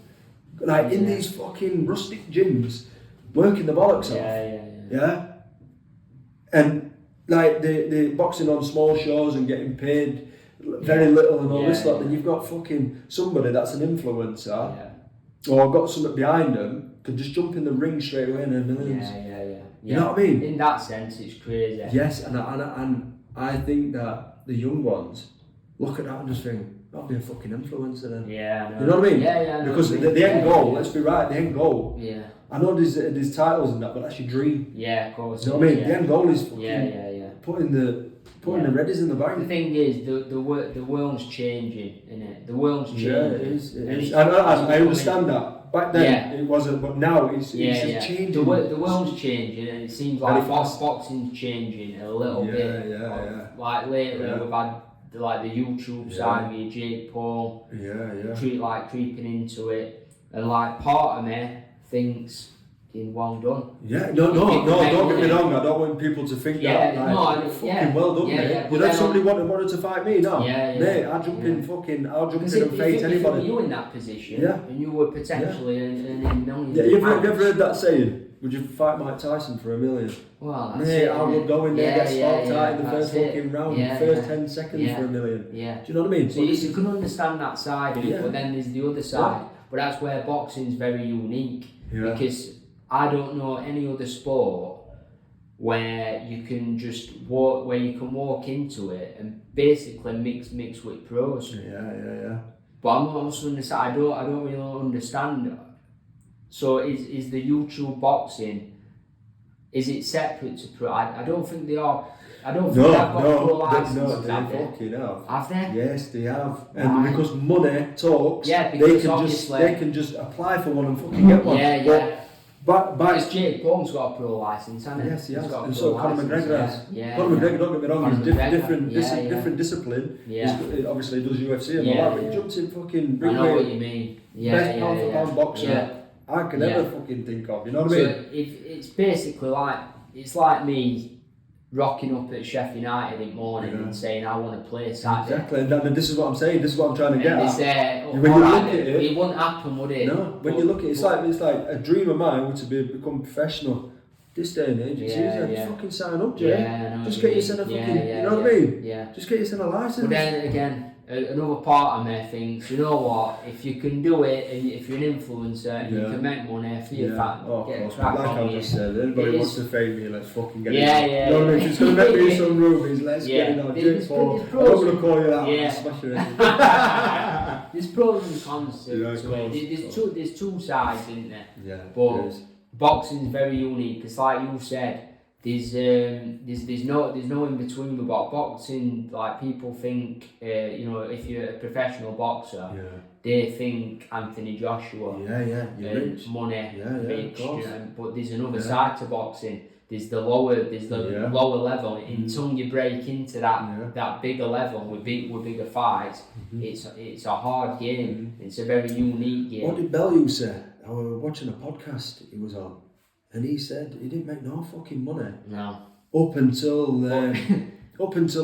Like in these fucking rustic gyms, working the bollocks off. And like the boxing on small shows and getting paid very little and all this lot. Then you've got fucking somebody that's an influencer or got something behind them, could just jump in the ring straight away and earn millions. You know what I mean? In that sense, it's crazy. Yes, and I think that the young ones look at that and just think, I'll be a fucking influencer then. You know what I mean? Because the end goal, let's be right, the end goal. I know there's titles and that, but that's your dream. Of course. You know what I mean? The end goal is fucking putting the readies in the bag. The thing is, the world's changing, innit? The world's changing. It is. I understand that. Back then it wasn't, but now it's changing. The world's changing, and it seems like boxing's changing a little bit. Like lately, we've had like the YouTube side with Jake Paul, creeping into it, and like part of me thinks, well done. Don't get me wrong. I don't want people to think that. Fucking well done, mate. You know, if somebody wanted to fight me now, mate, I'll jump in and fight anybody. If you were in that position, and you were potentially earning millions. You've ever heard that saying? Would you fight Mike Tyson for $1 million? Well, mate, I would go in there, get stopped out in the first fucking round, first 10 seconds for $1 million. Do you know what I mean? So you can understand that side of it, but then there's the other side. But that's where boxing's very unique, because I don't know any other sport where you can just walk into it and basically mix with pros. But I'm also understand. I don't really understand. So is the YouTube boxing, is it separate to pro? I don't think they are. I don't think they've got pro licenses. Have they? Yes, they have. And because money talks, they can just apply for one and fucking get one. But because Jake Paul's got a pro license, hasn't he? Yes, he has. And so Conor McGregor has. Conor McGregor, don't get me wrong, he's different discipline. Obviously he does UFC and all that, but he jumps in fucking ring. I know what you mean. best pound for pound boxer I could ever fucking think of. You know what I mean? So it's basically like me rocking up at Sheffield United in the morning and saying I want to play Saturday. Exactly, and this is what I'm saying. This is what I'm trying to get at. When you look at it wouldn't happen, would it? No. When you look at it, it's like a dream of mine to become professional. This day and age, it's easy. Fucking sign up, Jay. Just get yourself a fucking. You know what I mean? Yeah. Just get yourself a license. But then again, another part of me thinks, you know what? If you can do it, and if you're an influencer, and you can make money for your fan, get a crack like on I just said, anybody wants to fame me, let's fucking get it. Yeah. You know what I mean? If it's going to make me some rubies, let's get it on. Jake Paul. I'm not going to call you that. Yeah. Smash it. There's pros and cons to it. There's two sides, isn't there? Yeah. But boxing's very unique. It's like you said. There's no in between with boxing. Like people think, if you're a professional boxer, they think Anthony Joshua, rich. money, rich. But there's another side to boxing. There's the lower lower level. Until you break into that bigger level with bigger fights, it's a hard game. It's a very unique game. What did Bellew say? I was watching a podcast he was on. And he said he didn't make no fucking money. No. Up until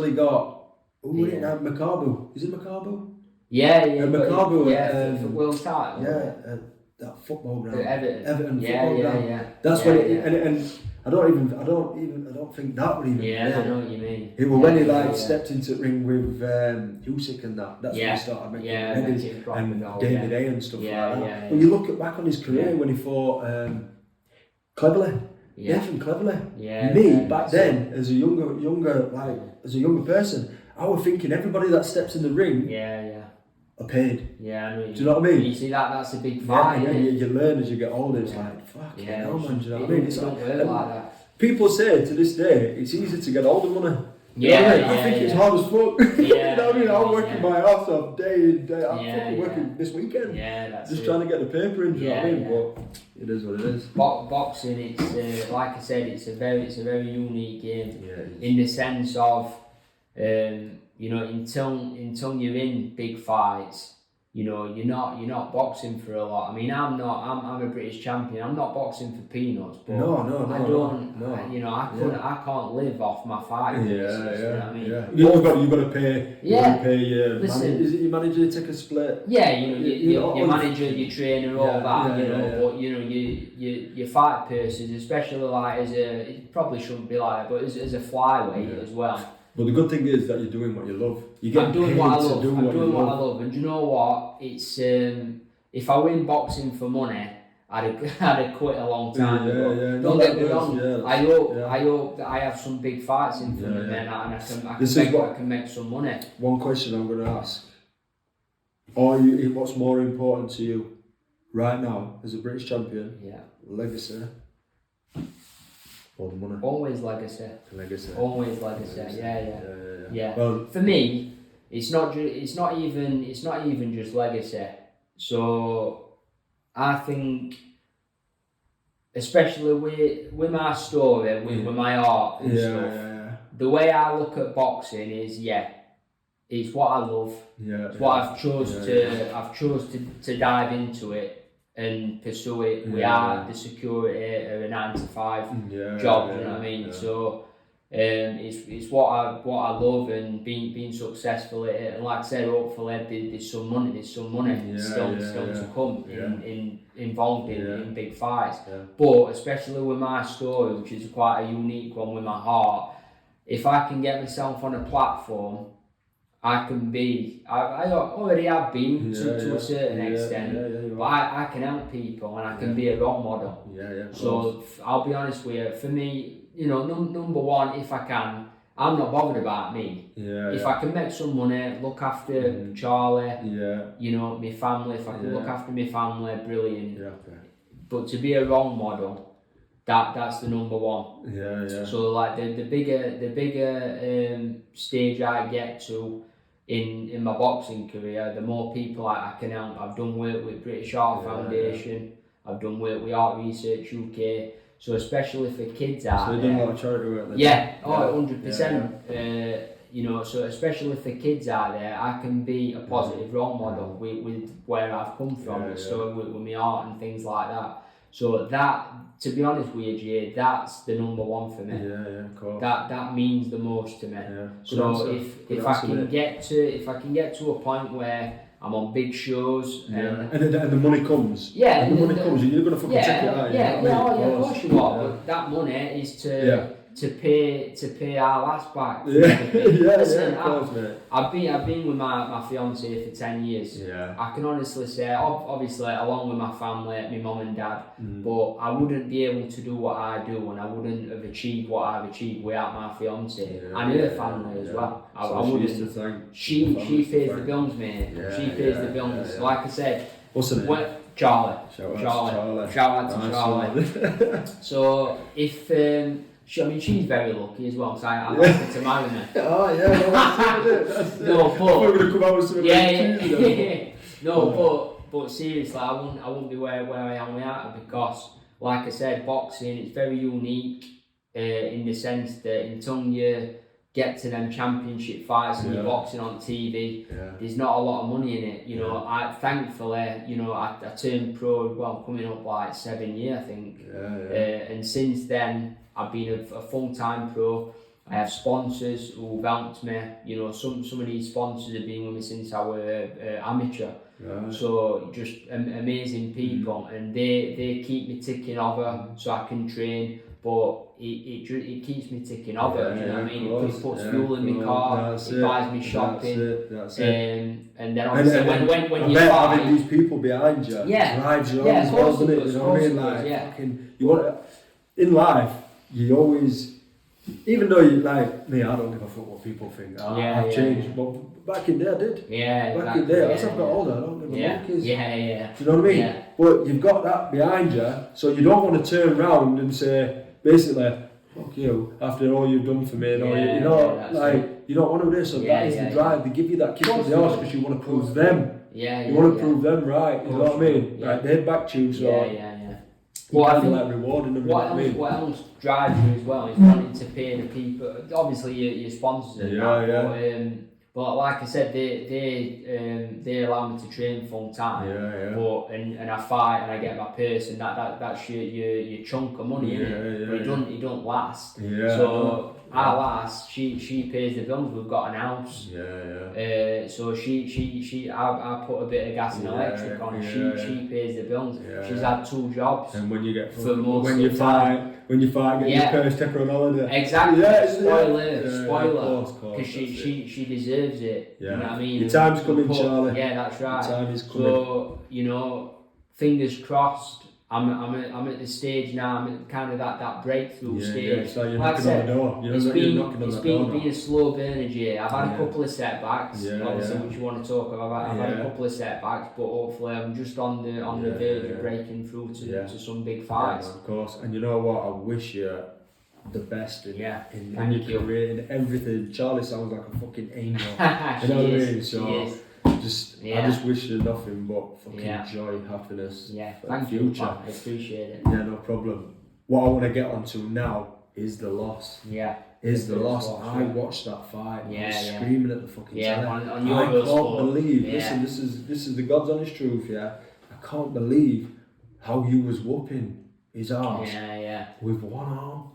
he got Macabu. Is it Macabu? Yeah. Macabu. For world title. Yeah, that football ground. Everton football ground. Yeah. That's when and I don't think that would even. Yeah, I know what you mean. It was when he stepped into the ring with Usyk and that. That's when he started making money. And David A and stuff like that. When you look back on his career when he fought. Cleverly, Nathan Cleverly. Back then, as a younger person, I was thinking everybody that steps in the ring, are paid. Yeah, I know. Do you know what I mean? You see that's a big fight. You learn as you get older. It's like fucking hell, man. Do you know what I mean? It's don't work like that. People say to this day, it's easy to get older money. I think it's hard as fuck. You know what I mean? I'm working my ass off day in, day out. I'm fucking working this weekend. Just trying to get the paper in, do you know what I mean? But it is what it is. Boxing, it's like I said, it's a very unique game. In the sense of, until you're in big fights, you're not boxing for a lot. I mean, I'm a British champion. I'm not boxing for peanuts, but I can't live off my fighting. You know what I mean? You've got to pay. Listen, is it your manager to take a split? Yeah, your manager, your trainer, all that. But your fight purses, especially like it probably shouldn't be like that, but as a flyweight as well. But the good thing is that you're doing what you love. I'm doing what I love, and you know what? It's if I win boxing for money, I'd have quit a long time ago. Don't get me wrong. I hope that I have some big fights in front of me, and I can make some money. One question I'm going to ask: what's more important to you right now as a British champion? Legacy. Or the money? Always legacy. Always legacy. Yeah. Well, for me, it's not even just legacy. So I think, especially with my story, with my art and stuff, the way I look at boxing is it's what I love. It's what I've chose to dive into it and pursue it without the security of a 9-to-5 job. You know what I mean? So it's what I love, and being successful at it. And like I said, hopefully there's some money still to come involved in big fights. But especially with my story, which is quite a unique one with my heart, if I can get myself on a platform, I can be. I already have been to a certain extent, but I can help people, and I can be a role model. So I'll be honest with you. For me, number one, if I can, I'm not bothered about me. If I can make some money, look after Charlie, my family. If I can look after my family, brilliant. But to be a role model, that's the number one. So like the bigger stage I get to in my boxing career, the more people I can help. I've done work with British Art Foundation. I've done work with Art Research UK. So especially for kids out there. So you've done a lot of charity work then? 100%. you know, so especially for kids out there, I can be a positive role model with where I've come from, with my art and things like that. So that, to be honest with you, Jay, that's the number one for me. Yeah, of course. That means the most to me. Yeah. So if I can get to a point where I'm on big shows and the money comes. Yeah, and the money comes, you're gonna fucking check it out. Of course you are. But that money is to pay our last back. Listen, of course, mate. I've been with my fiance for 10 years. Yeah. I can honestly say, obviously, along with my family, my mum and dad, but I wouldn't be able to do what I do, and I wouldn't have achieved what I've achieved without my fiance and her family as well. I wouldn't. She pays the bills, mate. She pays the bills. Like I said, what's her name? Charlie. Shout out to Charlie. So if she's very lucky as well, so I like her to marry me. Oh yeah, well, that's it. No, but we're gonna come out with something. No, but seriously, I wouldn't be where I am without her, because, like I said, boxing, it's very unique in the sense that until you get to them championship fights and you're boxing on TV, there's not a lot of money in it. You know, thankfully, you know, I turned pro, coming up like 7 years, I think. And since then, I've been a full-time pro. I have sponsors who've helped me. You know, some of these sponsors have been with me since I was amateur. So just amazing people, and they keep me ticking over so I can train. But it keeps me ticking over. You know what I mean? It puts fuel in my car. It buys me shopping. That's it. And then obviously when you fight, having these people behind you drives you on as well, doesn't it? You know what I mean? Like you want in life. You always, even though you like me, I don't give a fuck what people think. I've changed, but back in the day I did. Back in the day, as I've got older, I don't give a fuck. Do you know what I mean? Yeah. But you've got that behind you, so you don't want to turn around and say, basically, fuck you, after all you've done for me, you don't want to do this. So that is the drive. They give you that kick up the arse because you want to prove them. You want to prove them right. You know what I mean? Like they backed you, so. I think like rewarding them. What else drives you as well is wanting to pay the people. Obviously, your sponsors. But like I said, they allow me to train full time. But and I fight and I get my purse, and that's your chunk of money, but it don't last. So I last. She pays the bills. We've got an house. So I put a bit of gas and electric on. She pays the bills. She's had 2 jobs. And when you get when you fight, get your purse, take her on holiday. Exactly. Spoiler. Because she deserves it. You know what I mean? Your time's coming, Charlie. Yeah, that's right. Your time is coming. So, you know, fingers crossed. I'm at the stage now. I'm at kind of that breakthrough stage. So you're knocking on the door. It's been a slow burner, Jay. I've had a couple of setbacks, obviously, which you want to talk about. I've had a couple of setbacks, but hopefully I'm just on the verge of breaking through to some big fights. Of course. And you know what? I wish you the best in your career, in everything. Charlie sounds like a fucking angel. You know what I mean? So I just wish you nothing but fucking joy, happiness. Thank you. I appreciate it. Yeah, no problem. What I want to get onto now is the loss. The loss. I watched that fight. I was screaming at the fucking telly. On your I can't believe. Listen, this is the God's honest truth. I can't believe how you was whooping his arse. With one arm.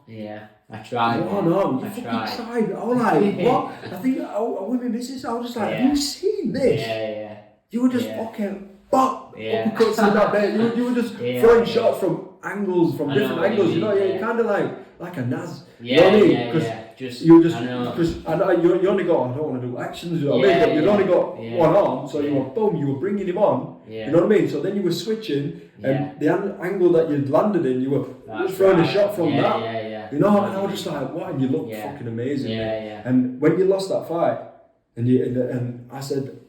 I tried. One arm. You fucking tried. I was like, what? I think with my missus, I was just like, have you seen this? You were just fucking uppercuts in that bed. You were just throwing shots from angles, from different angles. You know, you're kind of like a Naz. You know what I mean? Because I know you only got, I don't want to do actions, you know what I mean? But you only got one arm, so you were bringing him on. You know what I mean? So then you were switching, and the angle that you'd landed in, you were throwing a shot from that. You know, and I was just like, what? And you looked fucking amazing. And when you lost that fight, and I said,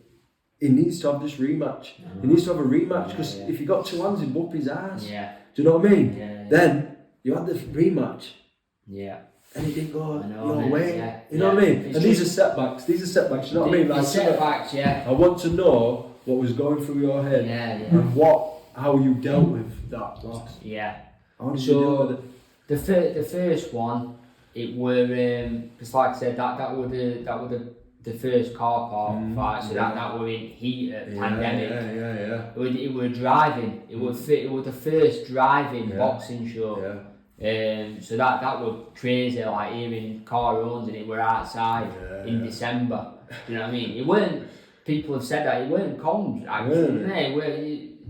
he needs to have this rematch. He needs to have a rematch, because if you got 2 hands, he'd whoop his ass. Do you know what I mean? Then you had the rematch. And it didn't go your way. You know what I mean? And these are setbacks. You know what I mean? Like setbacks, I want to know what was going through your head and how you dealt with that loss. So the first one, it were because like I said that were the first car park fight, so that were in heat at pandemic. It were driving. It was the first driving boxing show. So that was crazy, like hearing car runs, and it were outside in December. Do you know what I mean? It weren't. People have said that it weren't cold. Actually,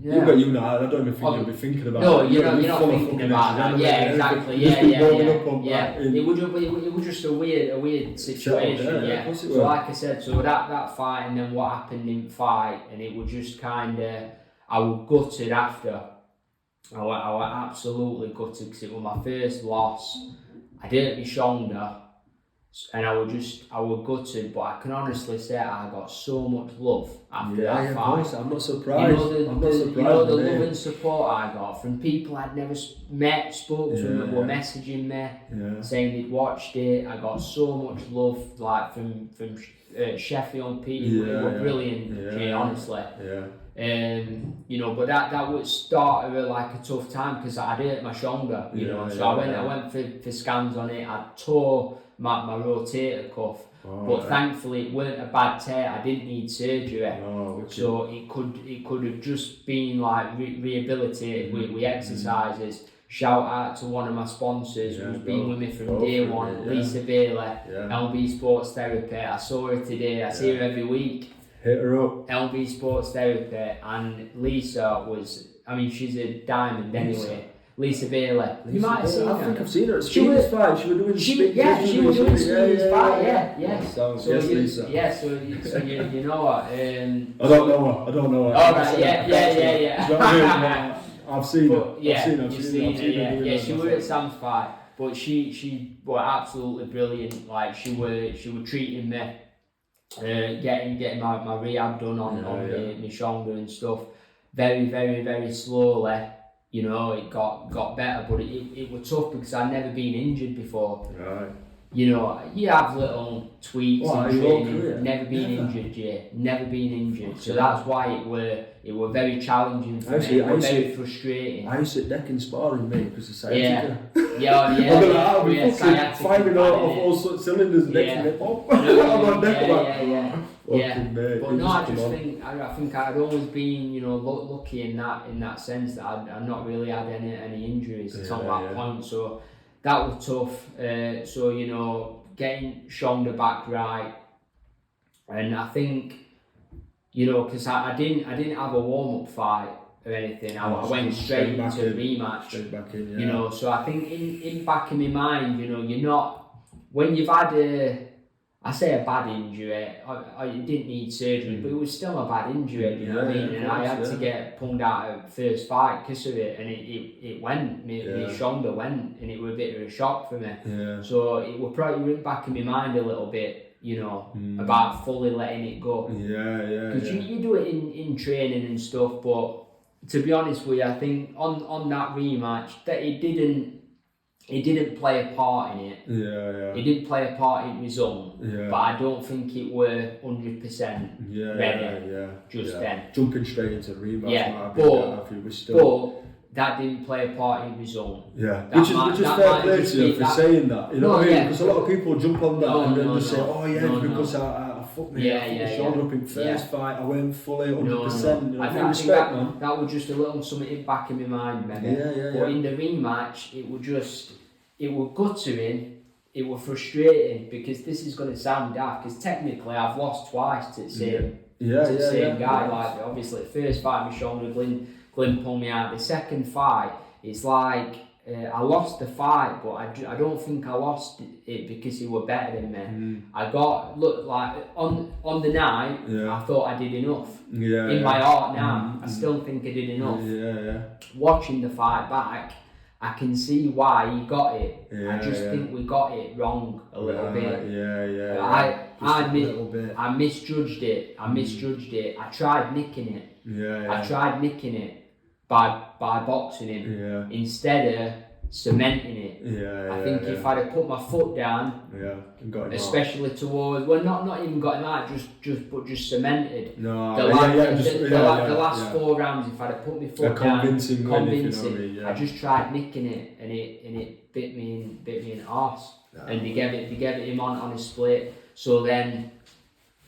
Yeah, but you know, I don't even think you'll be thinking about. No, you're not thinking about that. Yeah, exactly. Yeah. It was just a weird situation. Yeah. So like I said, so that fight, and then what happened in fight, and it was just kind of, I was gutted after. I was absolutely gutted because it was my first loss. I did it with Shonda, and I was gutted, but I can honestly say I got so much love after that fight. Course. I'm not surprised. The love and support I got from people I'd never met, spoke to, that were messaging me, saying they'd watched it. I got so much love, like from Sheffield people. It was brilliant, Jay, honestly. But that would start like a tough time because I hurt my shoulder, so I went for scans on it. I tore my rotator cuff, but thankfully it weren't a bad tear. I didn't need surgery, so it could have just been like rehabilitated with exercises. Shout out to one of my sponsors who's been with me from day one, Lisa Bailey, LB Sports Therapy. I saw her today. I see her every week. Hit her up. LB Sports Therapy, and Lisa was, she's a diamond anyway. Lisa Bailey. You might have seen her. I think I've seen her at Speeders fight. She was doing Speeders fight. Yeah. So Lisa. Yeah, so you know what? I don't know her. All right. Yeah. I've seen her. You've seen her. Yeah. She was at Sam's fight, but she was absolutely brilliant. Like she were treating me. Getting my rehab done on my shoulder and stuff, very, very, very slowly. It got better, but it was tough because I'd never been injured before. Right. You have little tweaks in training. Never been injured, Jay. Never been injured. So that's why it were very challenging for me. It was very frustrating. I used to deck in sparring, mate, because of sciatica. I'll be fucking firing all sorts of cylinders next to me. But no, I think I'd always been, lucky in that sense that I'd not really had any injuries until that point. So that was tough. Getting Shonda back right, and I think, because I didn't have a warm up fight or anything. I went straight into a rematch. Straight back in, So I think in back of my mind, you're not, when you've had I say a bad injury, I didn't need surgery, but it was still a bad injury, you know what I mean? And I had to get pulled out of first fight because of it, and it went, my shoulder went, and it was a bit of a shock for me. So it would probably ring back in my mind a little bit, about fully letting it go. Because you do it in training and stuff, but to be honest with you, I think on that rematch, that it didn't play a part in it. It didn't play a part in the result. But I don't think it were 100% ready just then. Jumping straight into the rematch. But that didn't play a part in the result. Which is fair play to you for saying that. You know what I mean? Because a lot of people jump on that and then just say, because I fucked me, I put my shoulder up in first fight, I went fully 100%. I think that was just a little something in the back of my mind, maybe. But in the rematch, it was guttering, it was frustrating, because this is going to sound daft, because technically I've lost twice to the same guy. Like, obviously, the first fight, my shoulder, Glyn pulled me out. The second fight, it's like, I lost the fight, but I don't think I lost it because he were better than me. I got, on the night, I thought I did enough. In my heart now, I still think I did enough. Watching the fight back, I can see why he got it. I just think we got it wrong a little bit. I misjudged it. I tried nicking it. I tried nicking it by boxing him instead of cementing it. I think if I'd have put my foot down, especially towards, not even got him out, just cemented. The last 4 rounds, if I'd have put my foot down, convincing, I just tried nicking it, and it bit me in the arse. and they gave it him on a split. So then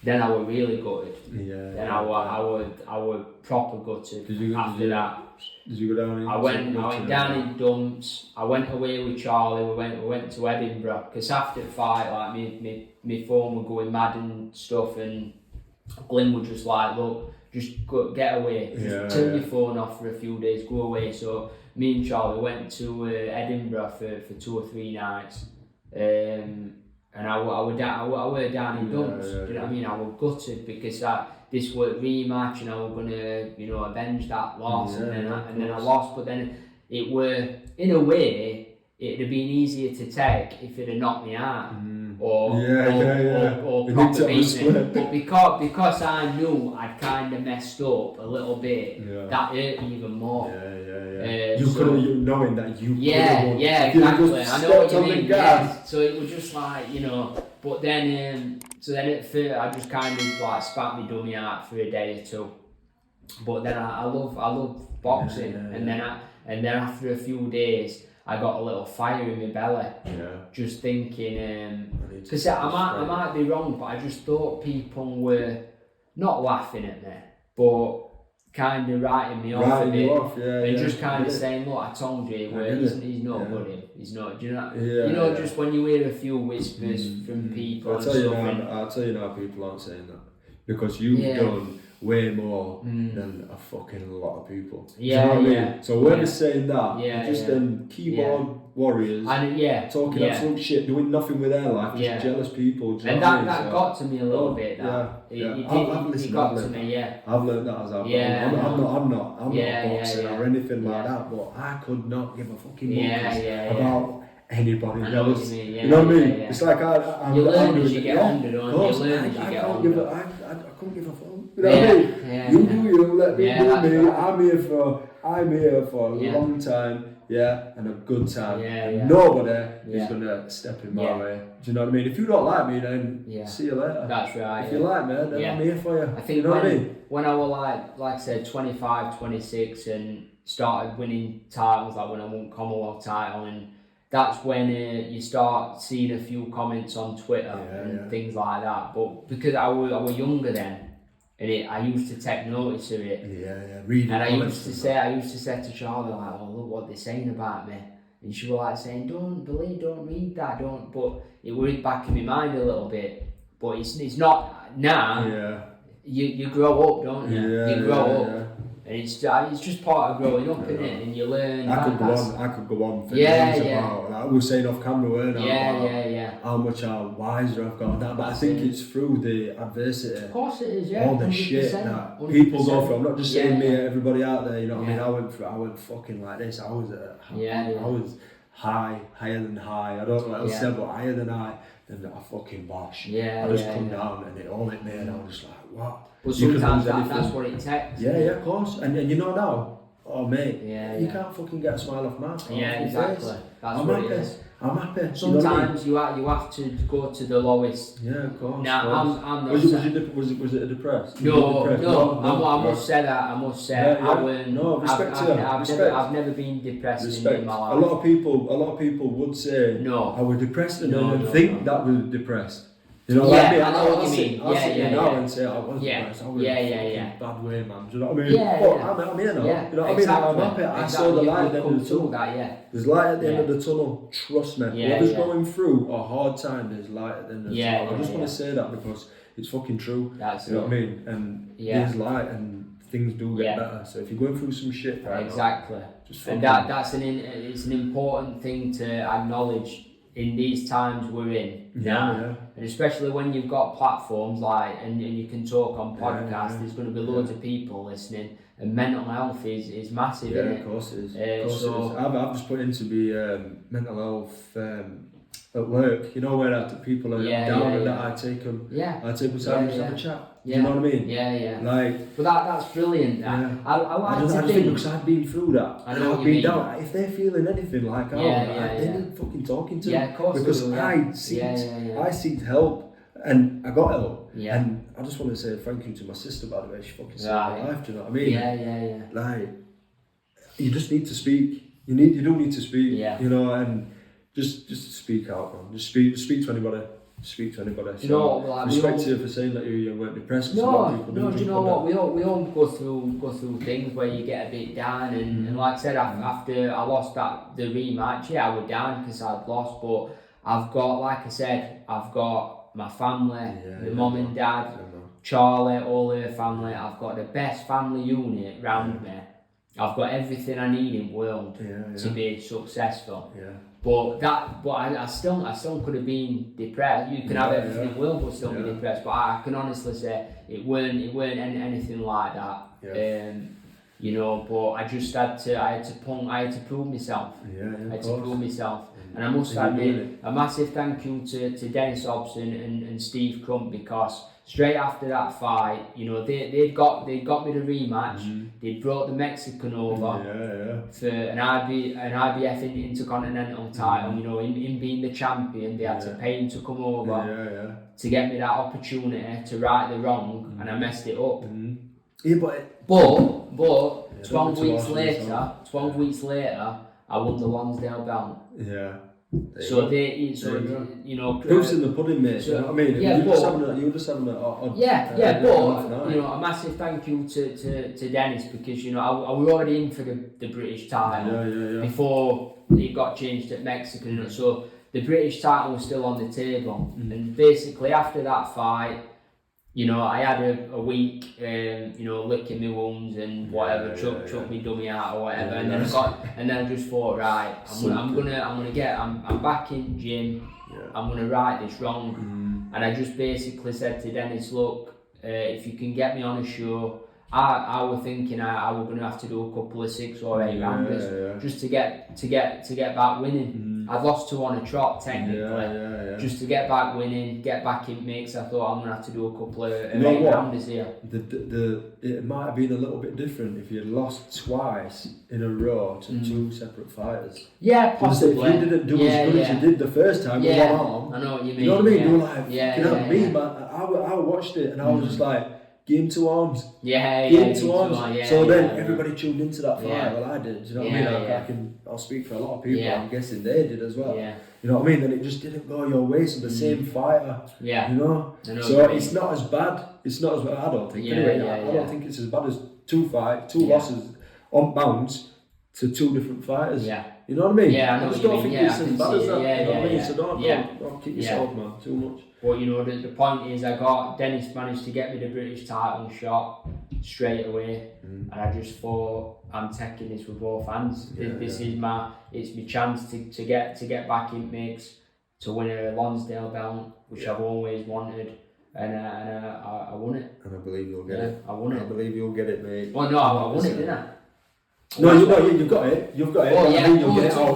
I were really gutted. Then I were proper gutted after that. Did you go down? I went down in dumps. I went away with Charlie. We went to Edinburgh because after the fight, like my phone were going mad and stuff, and Glyn was just like, look, just get away. Just turn your phone off for a few days. Go away. So me and Charlie went to Edinburgh for 2 or 3 nights. And I were down in dumps. Do you know what I mean? I were gutted because this was rematch, and I was gonna, avenge that loss, and then I lost. But then it were, in a way, it'd have been easier to take if it had knocked me out, or proper beat me. But because I knew I'd kind of messed up a little bit, that hurt me even more. You knowing that you exactly. I know what you mean. Yeah. So it was just like, but then at first I just kind of like spat my dummy out for a day or 2. But then I love boxing, and then after a few days I got a little fire in my belly. Just thinking, because I might be wrong, but I just thought people were not laughing at me, but kind of writing me off a bit, and just kind of saying, look, I told you, he's not good. He's not. Do you know? Just when you hear a few whispers from people. I'll tell you now, people aren't saying that because you've done way more than a fucking lot of people. Do you know what I mean? So whoever's saying that, just them keyboard warriors, talking absolute shit, doing nothing with their life, just jealous people. And that got to me a little bit. It got to me. I've learned that as I've gone. I'm not a boxer or anything like that, but I could not give a fucking about anybody else. You know what I mean? It's like you learn as you get older, don't you? You learn as you get older. I couldn't give a fuck. You know what I mean? You do you, let me do me. I'm here for a long time, and a good time. And nobody is gonna step in my way. Do you know what I mean? If you don't like me, then see you later. That's right. If you like me, then I'm here for you. I think when I was like I said, 25, 26, and started winning titles, like when I won Commonwealth title, and that's when you start seeing a few comments on Twitter and things like that. But because I was younger then, and I used to take notice of it. Reading. And I used to say to Charlie, like, oh, look what they're saying about me. And she was like saying, don't read that, don't. But it was back in my mind a little bit. But it's not now. You grow up, don't you? You grow up. And it's just part of growing up, isn't it? And you learn. I could go on for days about. Like we were saying off camera, weren't I? How much wiser I've got that, but I think it's through the adversity. Of course it is, all the shit that people go through. I'm not just saying me, everybody out there. You know what I mean? I went fucking like this. I was I was higher than high. I don't know what else to say, but higher than high. Then I fucking bosh. I just come down and it all hit me, and I was just like, what? But sometimes that's what it takes. Of course. And you know now, oh mate, you can't fucking get a smile off my face. Exactly. That's what it is. I'm happy. Sometimes you have to go to the lowest. Yeah, of course. Now I'm not. Was it a depressed? No. I must say that. I must say. I've never been depressed in my life. A lot of people would say I was depressed and think that was depressed. You know, I know what you mean. I'll sit here now and say I was depressed. I was in a bad way, man. Do you know what I mean? I'm here now. You know what I mean? I'm happy. I saw the light at the end of the tunnel. There's light at the end of the tunnel. Trust me. Whoever's going through a hard time, there's light at the end of the tunnel. I just want to say that because it's fucking true. You know what I mean? And there's light and things do get better. So if you're going through some shit right now, just fucking... And it's an important thing to acknowledge in these times we're in now, and especially when you've got platforms like and you can talk on podcasts, there's going to be loads of people listening, and mental health is massive. Of course it is. I've just put in to be mental health at work. You know where people are down and that I take them time to have a chat. Do you know what I mean? Like, but that's brilliant. I just think because I've been through that. I've been down. If they're feeling anything like they need fucking talking to me. Of course. Because I seeked help and I got help. And I just want to say thank you to my sister, by the way. She fucking saved my life. Do you know what I mean? Like, you just need to speak. You do need to speak. You know, and just speak out, man. Just speak to anybody. Speak to anybody. Do you know what? Like, respect to you for saying that you weren't depressed. No. Do you know what? We all go through things where you get a bit down, and like I said, after I lost the rematch, yeah, I was down because I'd lost. But I've got, like I said, I've got my family, my mum and dad, Charlie, all her family. I've got the best family unit round me. I've got everything I need in the world to be successful. Yeah. But I still could have been depressed. You can have everything in the world but still be depressed. But I can honestly say it weren't anything like that. Yeah. You know, but I just had to prove myself. I had to prove myself. And I must admit a massive thank you to Dennis Hobson and Steve Crump, because straight after that fight, you know, they got me the rematch. They brought the Mexican over for an IBF Intercontinental title. You know, him being the champion, they had to pay him to come over to get me that opportunity to right the wrong, and I messed it up. Yeah, but 12 weeks later, I won the Lonsdale belt. Yeah. So you know, proof's in the pudding, mate. So, you know what I mean? You were just having but you know, a massive thank you to Dennis, because you know I was already in for the British title before it got changed at Mexican. So the British title was still on the table, and basically after that fight, you know, I had a week, you know, licking my wounds and whatever, chuck me dummy out or whatever, and then I just thought, right, I'm back in gym, I'm gonna right this wrong, and I just basically said to Dennis, look, if you can get me on a show, I was thinking I was gonna have to do a couple of 6 or 8 rounders just to get back winning. I'd lost 2 on a trot technically, just to get back winning, get back in mix. I thought I'm gonna have to do a couple of 8 rounders here. It might have been a little bit different if you had lost twice in a row to 2 separate fighters. Yeah, possibly. If you didn't do as good as you did the first time with one arm, I know what you mean. You know what I mean? You were like, you know what I mean, man? I watched it and I was just like, give him 2 arms. Give him 2 arms. So then everybody tuned into that fight. Well, I did. Do you know what I mean? I'll speak for a lot of people. I'm guessing they did as well. You know what I mean? And it just didn't go your way. So the same fighter. You know. So it's not as bad. It's not as bad. I don't think. Anyway, I don't think it's as bad as 2 losses on bounce to 2 different fighters. You know what I mean? I just don't think it's as bad as that. You know what I mean? So don't kick yourself, man, too much. But you know, the point is, Dennis managed to get me the British title shot straight away, and I just thought, I'm taking this with both hands. This is my chance to get back in mix, to win a Lonsdale belt, which I've always wanted, and I won it. And I believe you'll get it. I won it. I believe you'll get it, mate. Well, no, I won it, didn't I? No, you've got it. You've got it. Oh, I think you'll get it. You'll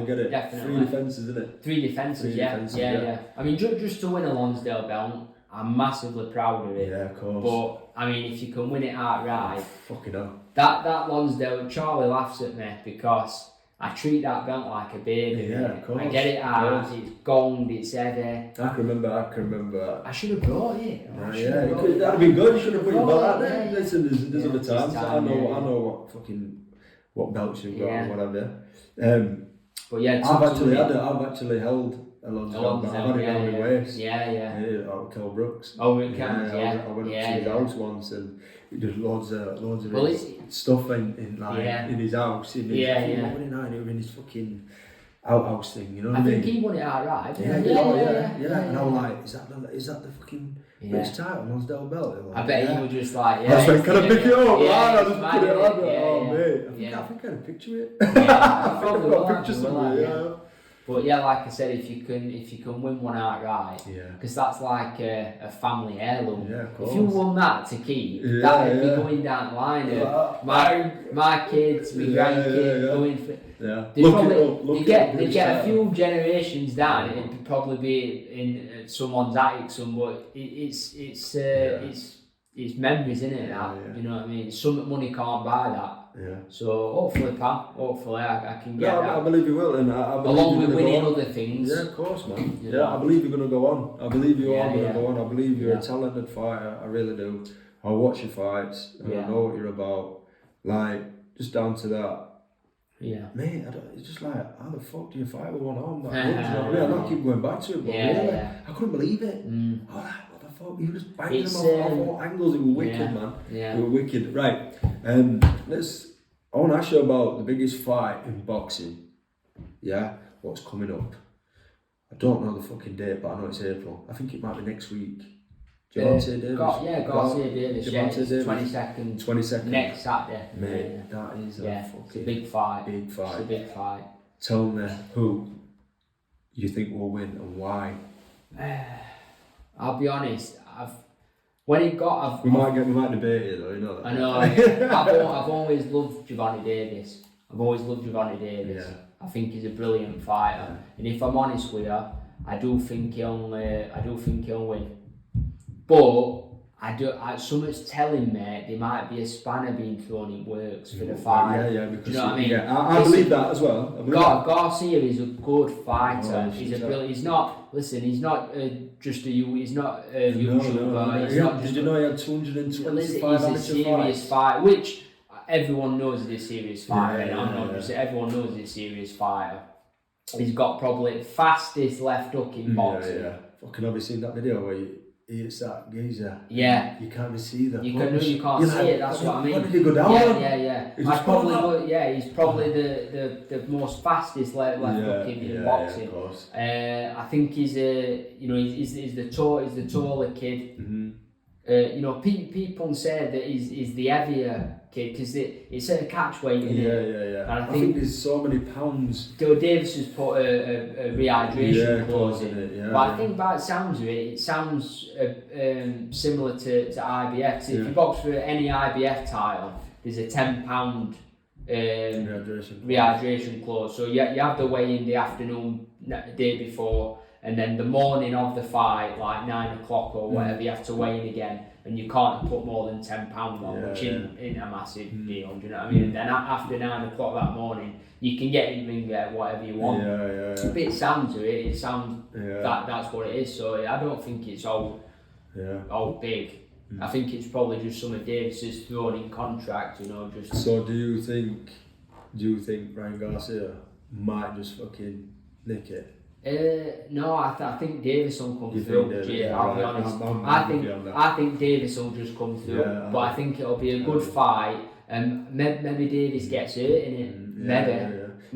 get it. Definitely. 3 defences, isn't it? 3 defences, yeah. I mean, just to win a Lonsdale belt, I'm massively proud of it. Yeah, of course. But I mean, if you can win it outright, fucking hell. That Lonsdale, Charlie laughs at me because I treat that belt like a baby. Yeah, of course. I get it out, it's gonged, it's heavy. I can remember. I should have brought it. That'd be good. You should have put your belt out there. Listen, there's other times. I know what belts you've got and whatever. But yeah, I've actually held a Lonsdale belt. I've had it around my waist. Yeah. Out with Kel Brooks. Oh, with Kel, I went up to his house once and he does loads of stuff in his house. What in his fucking outhouse thing, you know what I mean? I think he won it outright. Yeah. And I was like, is that the fucking British title, Lonsdale belt? I bet he was just like, I was like, can I pick it up? I just put it on. Mate. I think I had a picture of it. I think I've got a picture somewhere. But yeah, like I said, if you can win one outright, because that's like a family heirloom. Yeah, of course. If you won that to keep, that would be going down the line. My kids, my grandkids going for. They get a few generations down. It'd probably be in someone's attic, but it's memories, isn't it? You know what I mean? It's something money can't buy that. So hopefully I can get that. I believe you will, and I believe along with winning other things. Yeah, of course, man. I believe you're going to go on. I believe you are going to go on. I believe you're a talented fighter. I really do. I watch your fights, and I know what you're about. Like, just down to that. Yeah. Mate, it's just like, how the fuck do you fight with one arm that good? You know what I mean? I don't keep going back to it, but really, I couldn't believe it. I was like, what the fuck? You were just banging them off all angles. It was wicked, man. Yeah. It was wicked. Right. I want to ask you about the biggest fight in boxing. Yeah, what's coming up? I don't know the fucking date, but I know it's April. I think it might be next week. Javante Davis. Garcia Davis. Javante Davis. 22nd. 22nd. Next Saturday. Mate, that is a fucking it's a big fight. Big fight. It's a big fight. Tell me who you think will win and why. I'll be honest. We might debate it though, you know that. I know. I've always loved Javante Davis. Yeah. I think he's a brilliant fighter, and if I'm honest with you, I do think he'll win. But something's telling me there might be a spanner being thrown in works for the fight. Yeah, because do you know what I mean? Yeah, I believe that as well. Garcia is a good fighter. He's a brilliant. He's not. Listen, he's not just a. He's not a YouTuber. He's not. Did you know he had 225 He's a serious fight, which everyone knows he's a serious fighter. Everyone knows he's a serious fighter. He's got probably the fastest left hook in boxing. Yeah. Fucking have you seen that video where he hits that geezer? Yeah. You can't even see that. You can't see it. That's what I mean. What did he go down? Yeah. He's probably the most fastest left hook in boxing. Of course. I think he's the taller kid. Mm-hmm. People say that he's the heavier kid because it's at a catch weight. Yeah. And I think there's so many pounds. Davis has put a rehydration clause in it. But I think by the sounds of it sounds similar to IBF. If you box for any IBF title, there's a £10 rehydration clause. So you have the weigh in the afternoon, the day before, and then the morning of the fight, like 9 o'clock or whatever, you have to weigh in again, and you can't put more than £10 on, which isn't a massive deal. Do you know what I mean? And then after 9 o'clock that morning, you can get in ring there whatever you want. But it sounds to it. It sounds that's what it is. So I don't think it's all big. I think it's probably just some of Davis's thrown in contract. So do you think Ryan Garcia might just fucking nick it? No, I think Davis will come through. I'll be honest. I think Davis will just come through, but I think it'll be a good fight. Maybe Davis gets hurt in it. Maybe.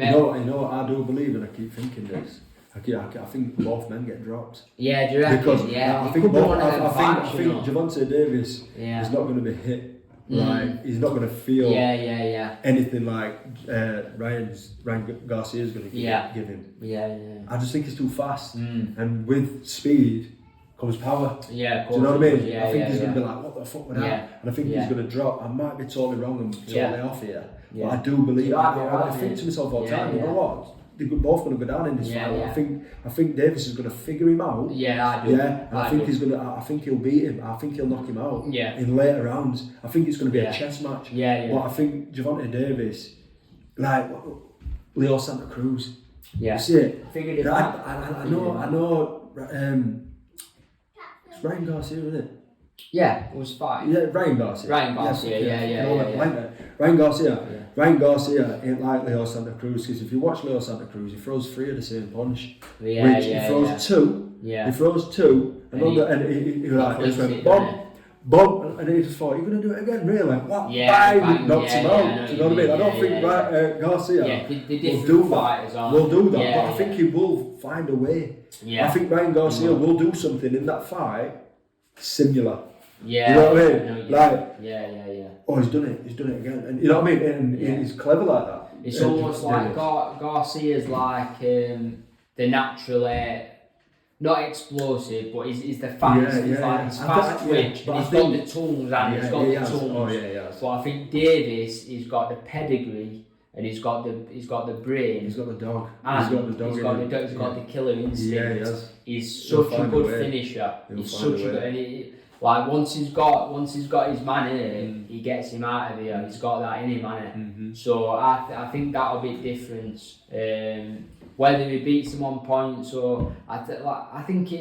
You know what I do believe, and I keep thinking this. I think both men get dropped. Yeah, do you reckon? Because I think think Javante Davis is not going to be hit. Like he's not going to feel anything like Ryan Garcia is going to give him. I just think he's too fast, and with speed comes power. Yeah, of course. Do you know what I mean? Yeah, I think he's going to be like, what the fuck was that? And I think he's going to drop. I might be totally wrong and totally off here, but I do believe. I think to myself all the time, you know what? They're both going to go down in this fight. I think Davis is going to figure him out. Yeah, I do. Yeah, and I think he'll beat him. I think he'll knock him out. Yeah. In later rounds. I think it's going to be a chess match. Yeah. But I think Javante Davis, like Leo Santa Cruz. Yeah. You see it? Figured it out. I know. It's Ryan Garcia, isn't it? Yeah, it was fine. Yeah, Ryan Garcia. Yeah. Ryan Garcia ain't like Leo Santa Cruz, because if you watch Leo Santa Cruz, he throws 3 of the same punch. He throws 2. Yeah. He throws 2, and he like just went bomb, and he just thought, you're going to do it again, really? What? Bang! Knocks him out. Do you know what I mean? I don't think Garcia will do that, but I think he will find a way. I think Ryan Garcia will do something in that fight similar. Yeah. You know what I mean? Yeah. Oh, he's done it again. And you know what I mean? And he's clever like that. It's almost like Garcia's like the natural, not explosive, but he's the fast. He's fast twitch, and he's got the tools, But I think Davis, he's got the pedigree, and he's got the brain. He's got the dog. And he's got the killer instinct. Yeah, he has. He's such a good finisher. He's such a good. Like once he's got his man in, he gets him out of here. He's got that in him, man. So I think that'll be different. Whether he beats him on points or I think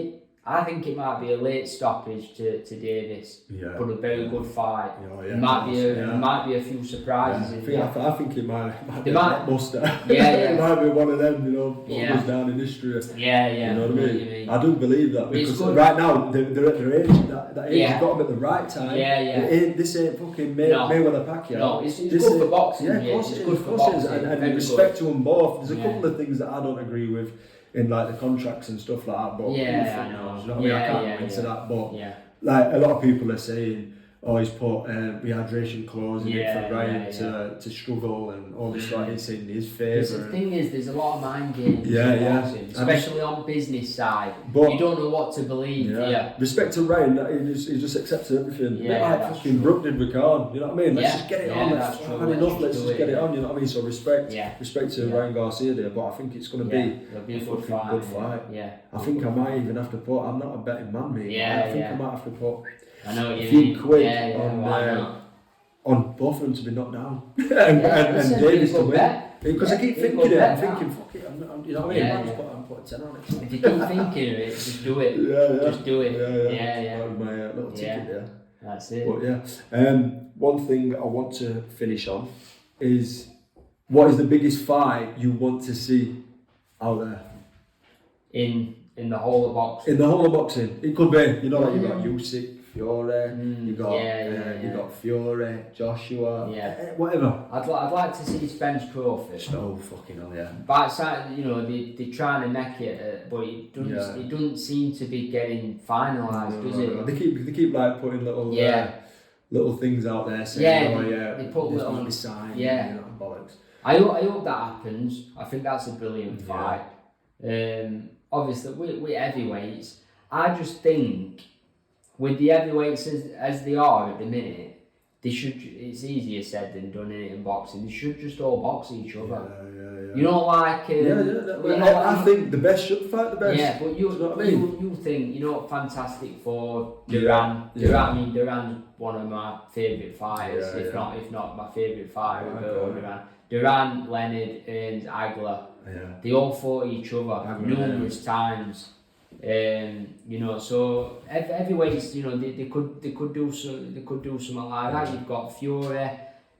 I think it might be a late stoppage to Davis, but a very good fight. It might be a few surprises in there. I think it might be a blockbuster. It might be one of them, what goes down in history. You know what I mean? I do believe that because right now they're at their age. That age has got them at the right time. This ain't fucking Mayweather Pacquiao. No, it's good for boxing. It's good for boxing. And respect to them both. There's a couple of things that I don't agree with in like the contracts and stuff like that, but I know. I can't go into that, but like a lot of people are saying, oh, he's put rehydration clause in it for Ryan to struggle and all this, like it's in his favour. The thing is, there's a lot of mind games in boxing, especially on business side. But you don't know what to believe. Respect to Ryan, he just accepts everything. A bit like fucking Brook did with Khan, you know what I mean? Let's just get it on. Let's just get it on, you know what I mean? So respect to Ryan Garcia there, but I think it's going to be a good fight. I think I might even have to put. I'm not a betting man, mate. I think I might have to put. I know what you a few mean. quid on both of them to be knocked down and Davis to win. Because I keep thinking it, I'm thinking, fuck it, you know what I mean? I'm putting 10 on it. If you keep thinking of it, just do it. Just do it. That was my little ticket there. That's it. But one thing I want to finish on is, what is the biggest fight you want to see out there? In the whole of boxing? In the whole of boxing. It could be, you've got Usyk, Fury, you got Fury, Joshua, whatever. I'd like to see Spence Crawford. Oh fucking hell, yeah. But they're trying to make it, but it doesn't seem to be getting finalised, does it? They keep like putting little things out there saying, they put little sign, bollocks. I hope that happens. I think that's a brilliant fight. Obviously, with heavyweights, I just think, with the heavyweights as they are at the minute, they should. It's easier said than done in boxing. They should just all box each other. You know, like I think the best should fight the best. Yeah, but you think, Fantastic Four, Duran. I mean, Duran's one of my favourite fighters, if not my favourite fighter. Duran, Leonard, and Hagler. They all fought each other numerous times. So heavyweights, they could do something like that. You've got Fury,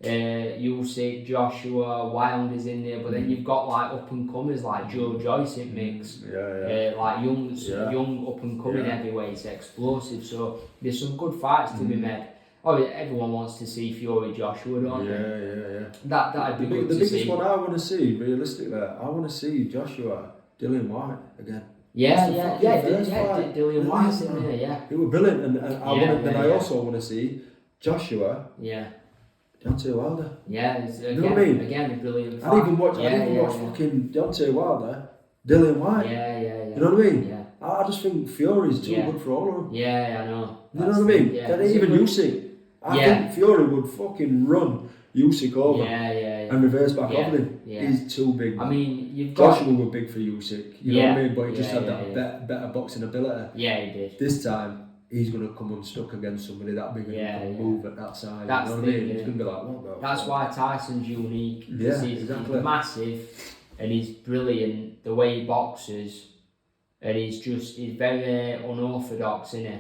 Usyk, Joshua, Wilder's in there, but then you've got like up and comers like Joe Joyce in mix, like young up and coming heavyweights, explosive. So there's some good fights to be made. Everyone wants to see Fury Joshua, don't they? That'd be good to see. The biggest one I want to see, realistically, I want to see Joshua Dillian White again. Dillian White's in there, It was brilliant, and I also want to see Joshua. Deontay Wilder. You know what I mean? Again, a brilliant fight. I didn't even watch fucking Deontay Wilder, Dillian White. You know what I mean? I just think Fury's too good for all of them. I know. You know what I mean? Even Usyk. I think Fury would fucking run Usyk over and reverse back over him. He's too big. I mean, you've got... Joshua was big for Usyk, you know what I mean? But he just had that better boxing ability. He did. This time, he's going to come unstuck against somebody that big and move at that side. That's you know what I mean? He's going to be like, what? That's why Tyson's unique. He's massive and he's brilliant the way he boxes, and he's very unorthodox, isn't he?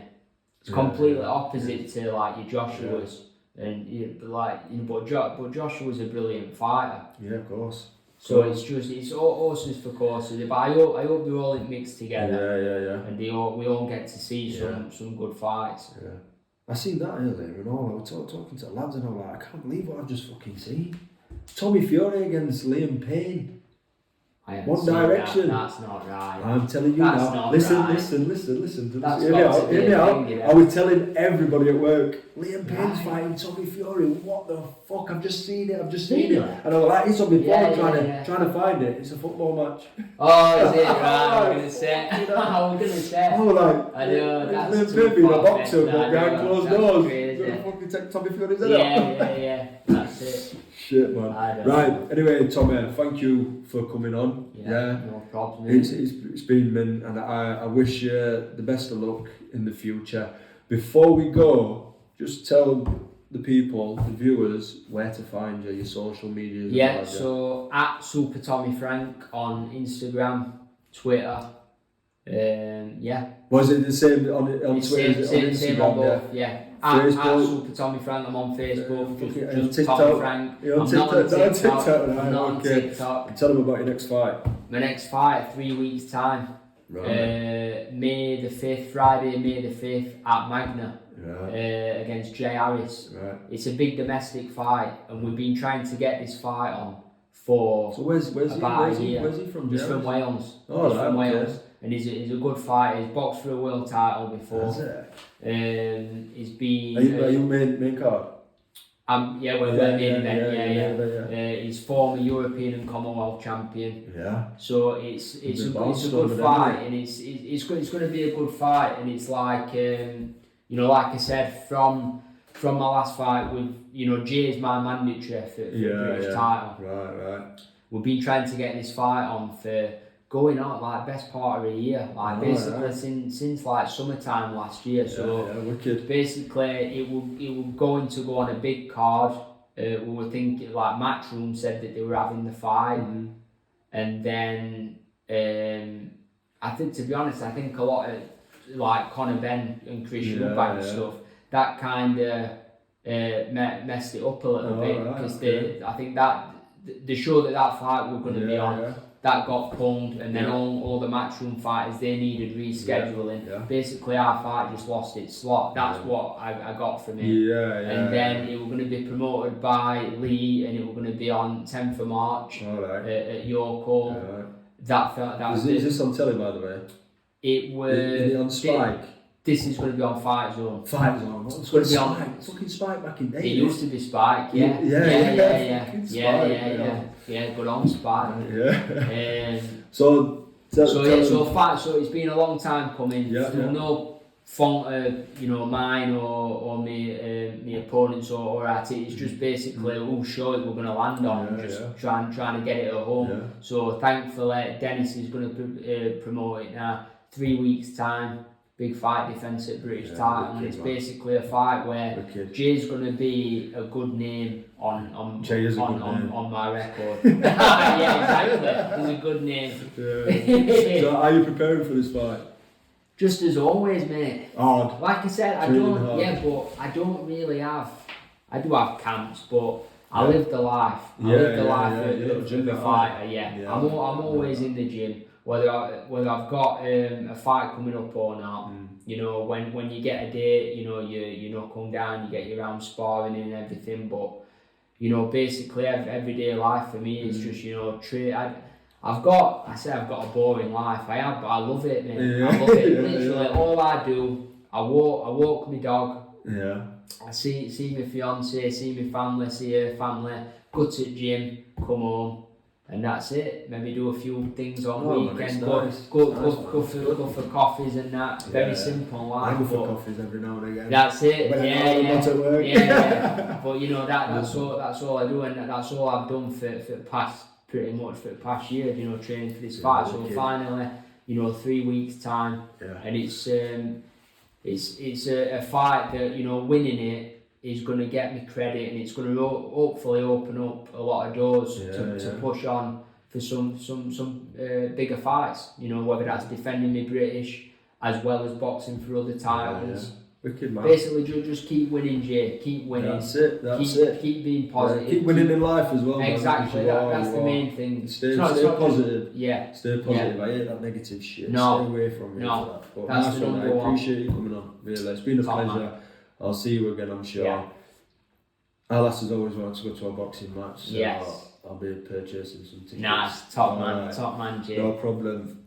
It's completely opposite to like your Joshua's, but Joshua's a brilliant fighter. Yeah, of course. So it's horses for courses. But I hope they're all mixed together. And we all get to see some good fights. I seen that earlier and all. I was talking to the lads and I'm like, I can't believe what I've just fucking seen. Tommy Fury against Liam Payne. One Direction. That's not right. I'm telling you that's now. Not listen. right. Listen. That's Hear me out. I was telling everybody at work, Liam Payne's fighting Tommy Fury. What the fuck? I've just seen it. And I was like, it's on my phone trying to find it. It's a football match. Oh, is it? Right, I'm going to say. I was like, I know, that's Liam Payne being a boxer, but behind closed doors. Crazy. Fucking take Tommy Fury's head off. Yeah. That's it. Shit, man. Right. Anyway, Tommy, thank you for coming on. No problem. It's been mint, and I wish you the best of luck in the future. Before we go, just tell the people, the viewers, where to find you, your social media. So at Super Tommy Frank on Instagram, Twitter, Yeah. Was it the same on It's Twitter? same on both, yeah. At Super Tommy Frank, I'm on Facebook. Just TikTok. Tommy Frank. You're on I'm not on TikTok. I'm not on TikTok. Tell them about your next fight. My next fight, 3 weeks time. Right. May the 5th, Friday, May the 5th at Magna. Right. Against Jay Harris. Right. It's a big domestic fight, and we've been trying to get this fight on for where's about a year. Where's he from? He's from Wales. Oh, he's from Wales, okay. and he's a good fighter. He's boxed for a world title before. Is it? He's been. Are you main card? We're main event. He's former European and Commonwealth champion. Yeah. So it's a good fight, and it's going to be a good fight, and it's like like I said from my last fight with Jay's my mandatory for the British title. Right. We've been trying to get this fight on for going on like best part of a year, since like summertime last year. So wicked. basically it will going to go on a big card. We were thinking like Matchroom said that they were having the fight, and then I think, to be honest, I think a lot of like Conor Ben and Chris Eubank and stuff that kind of messed it up a little bit because I think that the show that fight we're going to be on. That got pulled, and then all the Matchroom fighters, they needed rescheduling. Yeah. Basically, our fight just lost its slot. That's what I got from it. And then it was going to be promoted by Lee, and it was going to be on 10th of March at York Hall. Is this on telly, by the way? It was. Is it on Spike? This is going to be on Fight Zone. Fight Zone. It's going to be on fucking Spike back in days. It used to be Spike. Yeah. Good on Spike. Yeah. So it's been a long time coming. Through no fault of mine or my opponents or at it. It's just basically whose show we're going to land on and just trying to get it at home. Yeah. So thankfully Dennis is going to promote it now. 3 weeks time. Big fight defence at British title, and it's basically a fight where Jay's going to be a good name on my record. Exactly. He's a good name. Yeah. So are you preparing for this fight? Just as always, mate. Hard. Like I said, I don't really have. I do have camps, but I live the life. I live the life of the fighter. I'm always in the gym. Whether I've got a fight coming up or not, when you get a date, you come down, you get your round sparring and everything. But basically everyday life for me is just I've got a boring life. I have, but I love it, man. I love it. Literally, all I do, I walk my dog. Yeah. I see my fiance, see my family, see her family. Go to the gym, come home. And that's it. Maybe do a few things on weekend. Go for coffees and that. Very simple life. I go for coffees every now and again. That's it. Yeah. But that's all I do, and that's all I've done for the past year. Training for this fight. So finally, 3 weeks time, and it's a fight that winning it is going to get me credit, and it's going to hopefully open up a lot of doors to push on for some bigger fights. Whether that's defending me British as well as boxing for other titles. Wicked, man. Basically, just keep winning, Jay. Keep winning. That's it. Keep being positive. Keep winning in life as well. Exactly. That's the main thing. Stay positive. Stay positive. Yeah. I hate that negative shit. No. Stay away from it. No. But that's the number one. I appreciate you coming on. Really, it's been a pleasure. Man. I'll see you again, I'm sure. Yeah. Alas has always wanted to go to a boxing match, so I'll be purchasing some tickets. Nice, top man, Jay. No problem.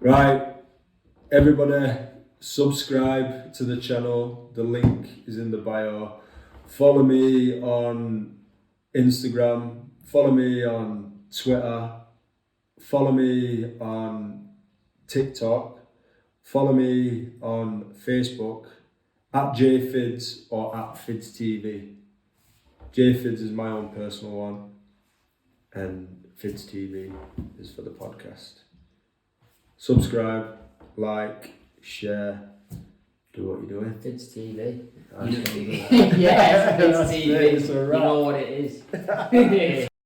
Right, everybody, subscribe to the channel. The link is in the bio. Follow me on Instagram. Follow me on Twitter. Follow me on TikTok. Follow me on Facebook at JFIDZ or at FIDZTV. JFIDZ is my own personal one, and FIDZTV is for the podcast. Subscribe, like, share, do what you're doing. FIDZTV. FIDZTV. Yeah, FIDZTV. You know what it is.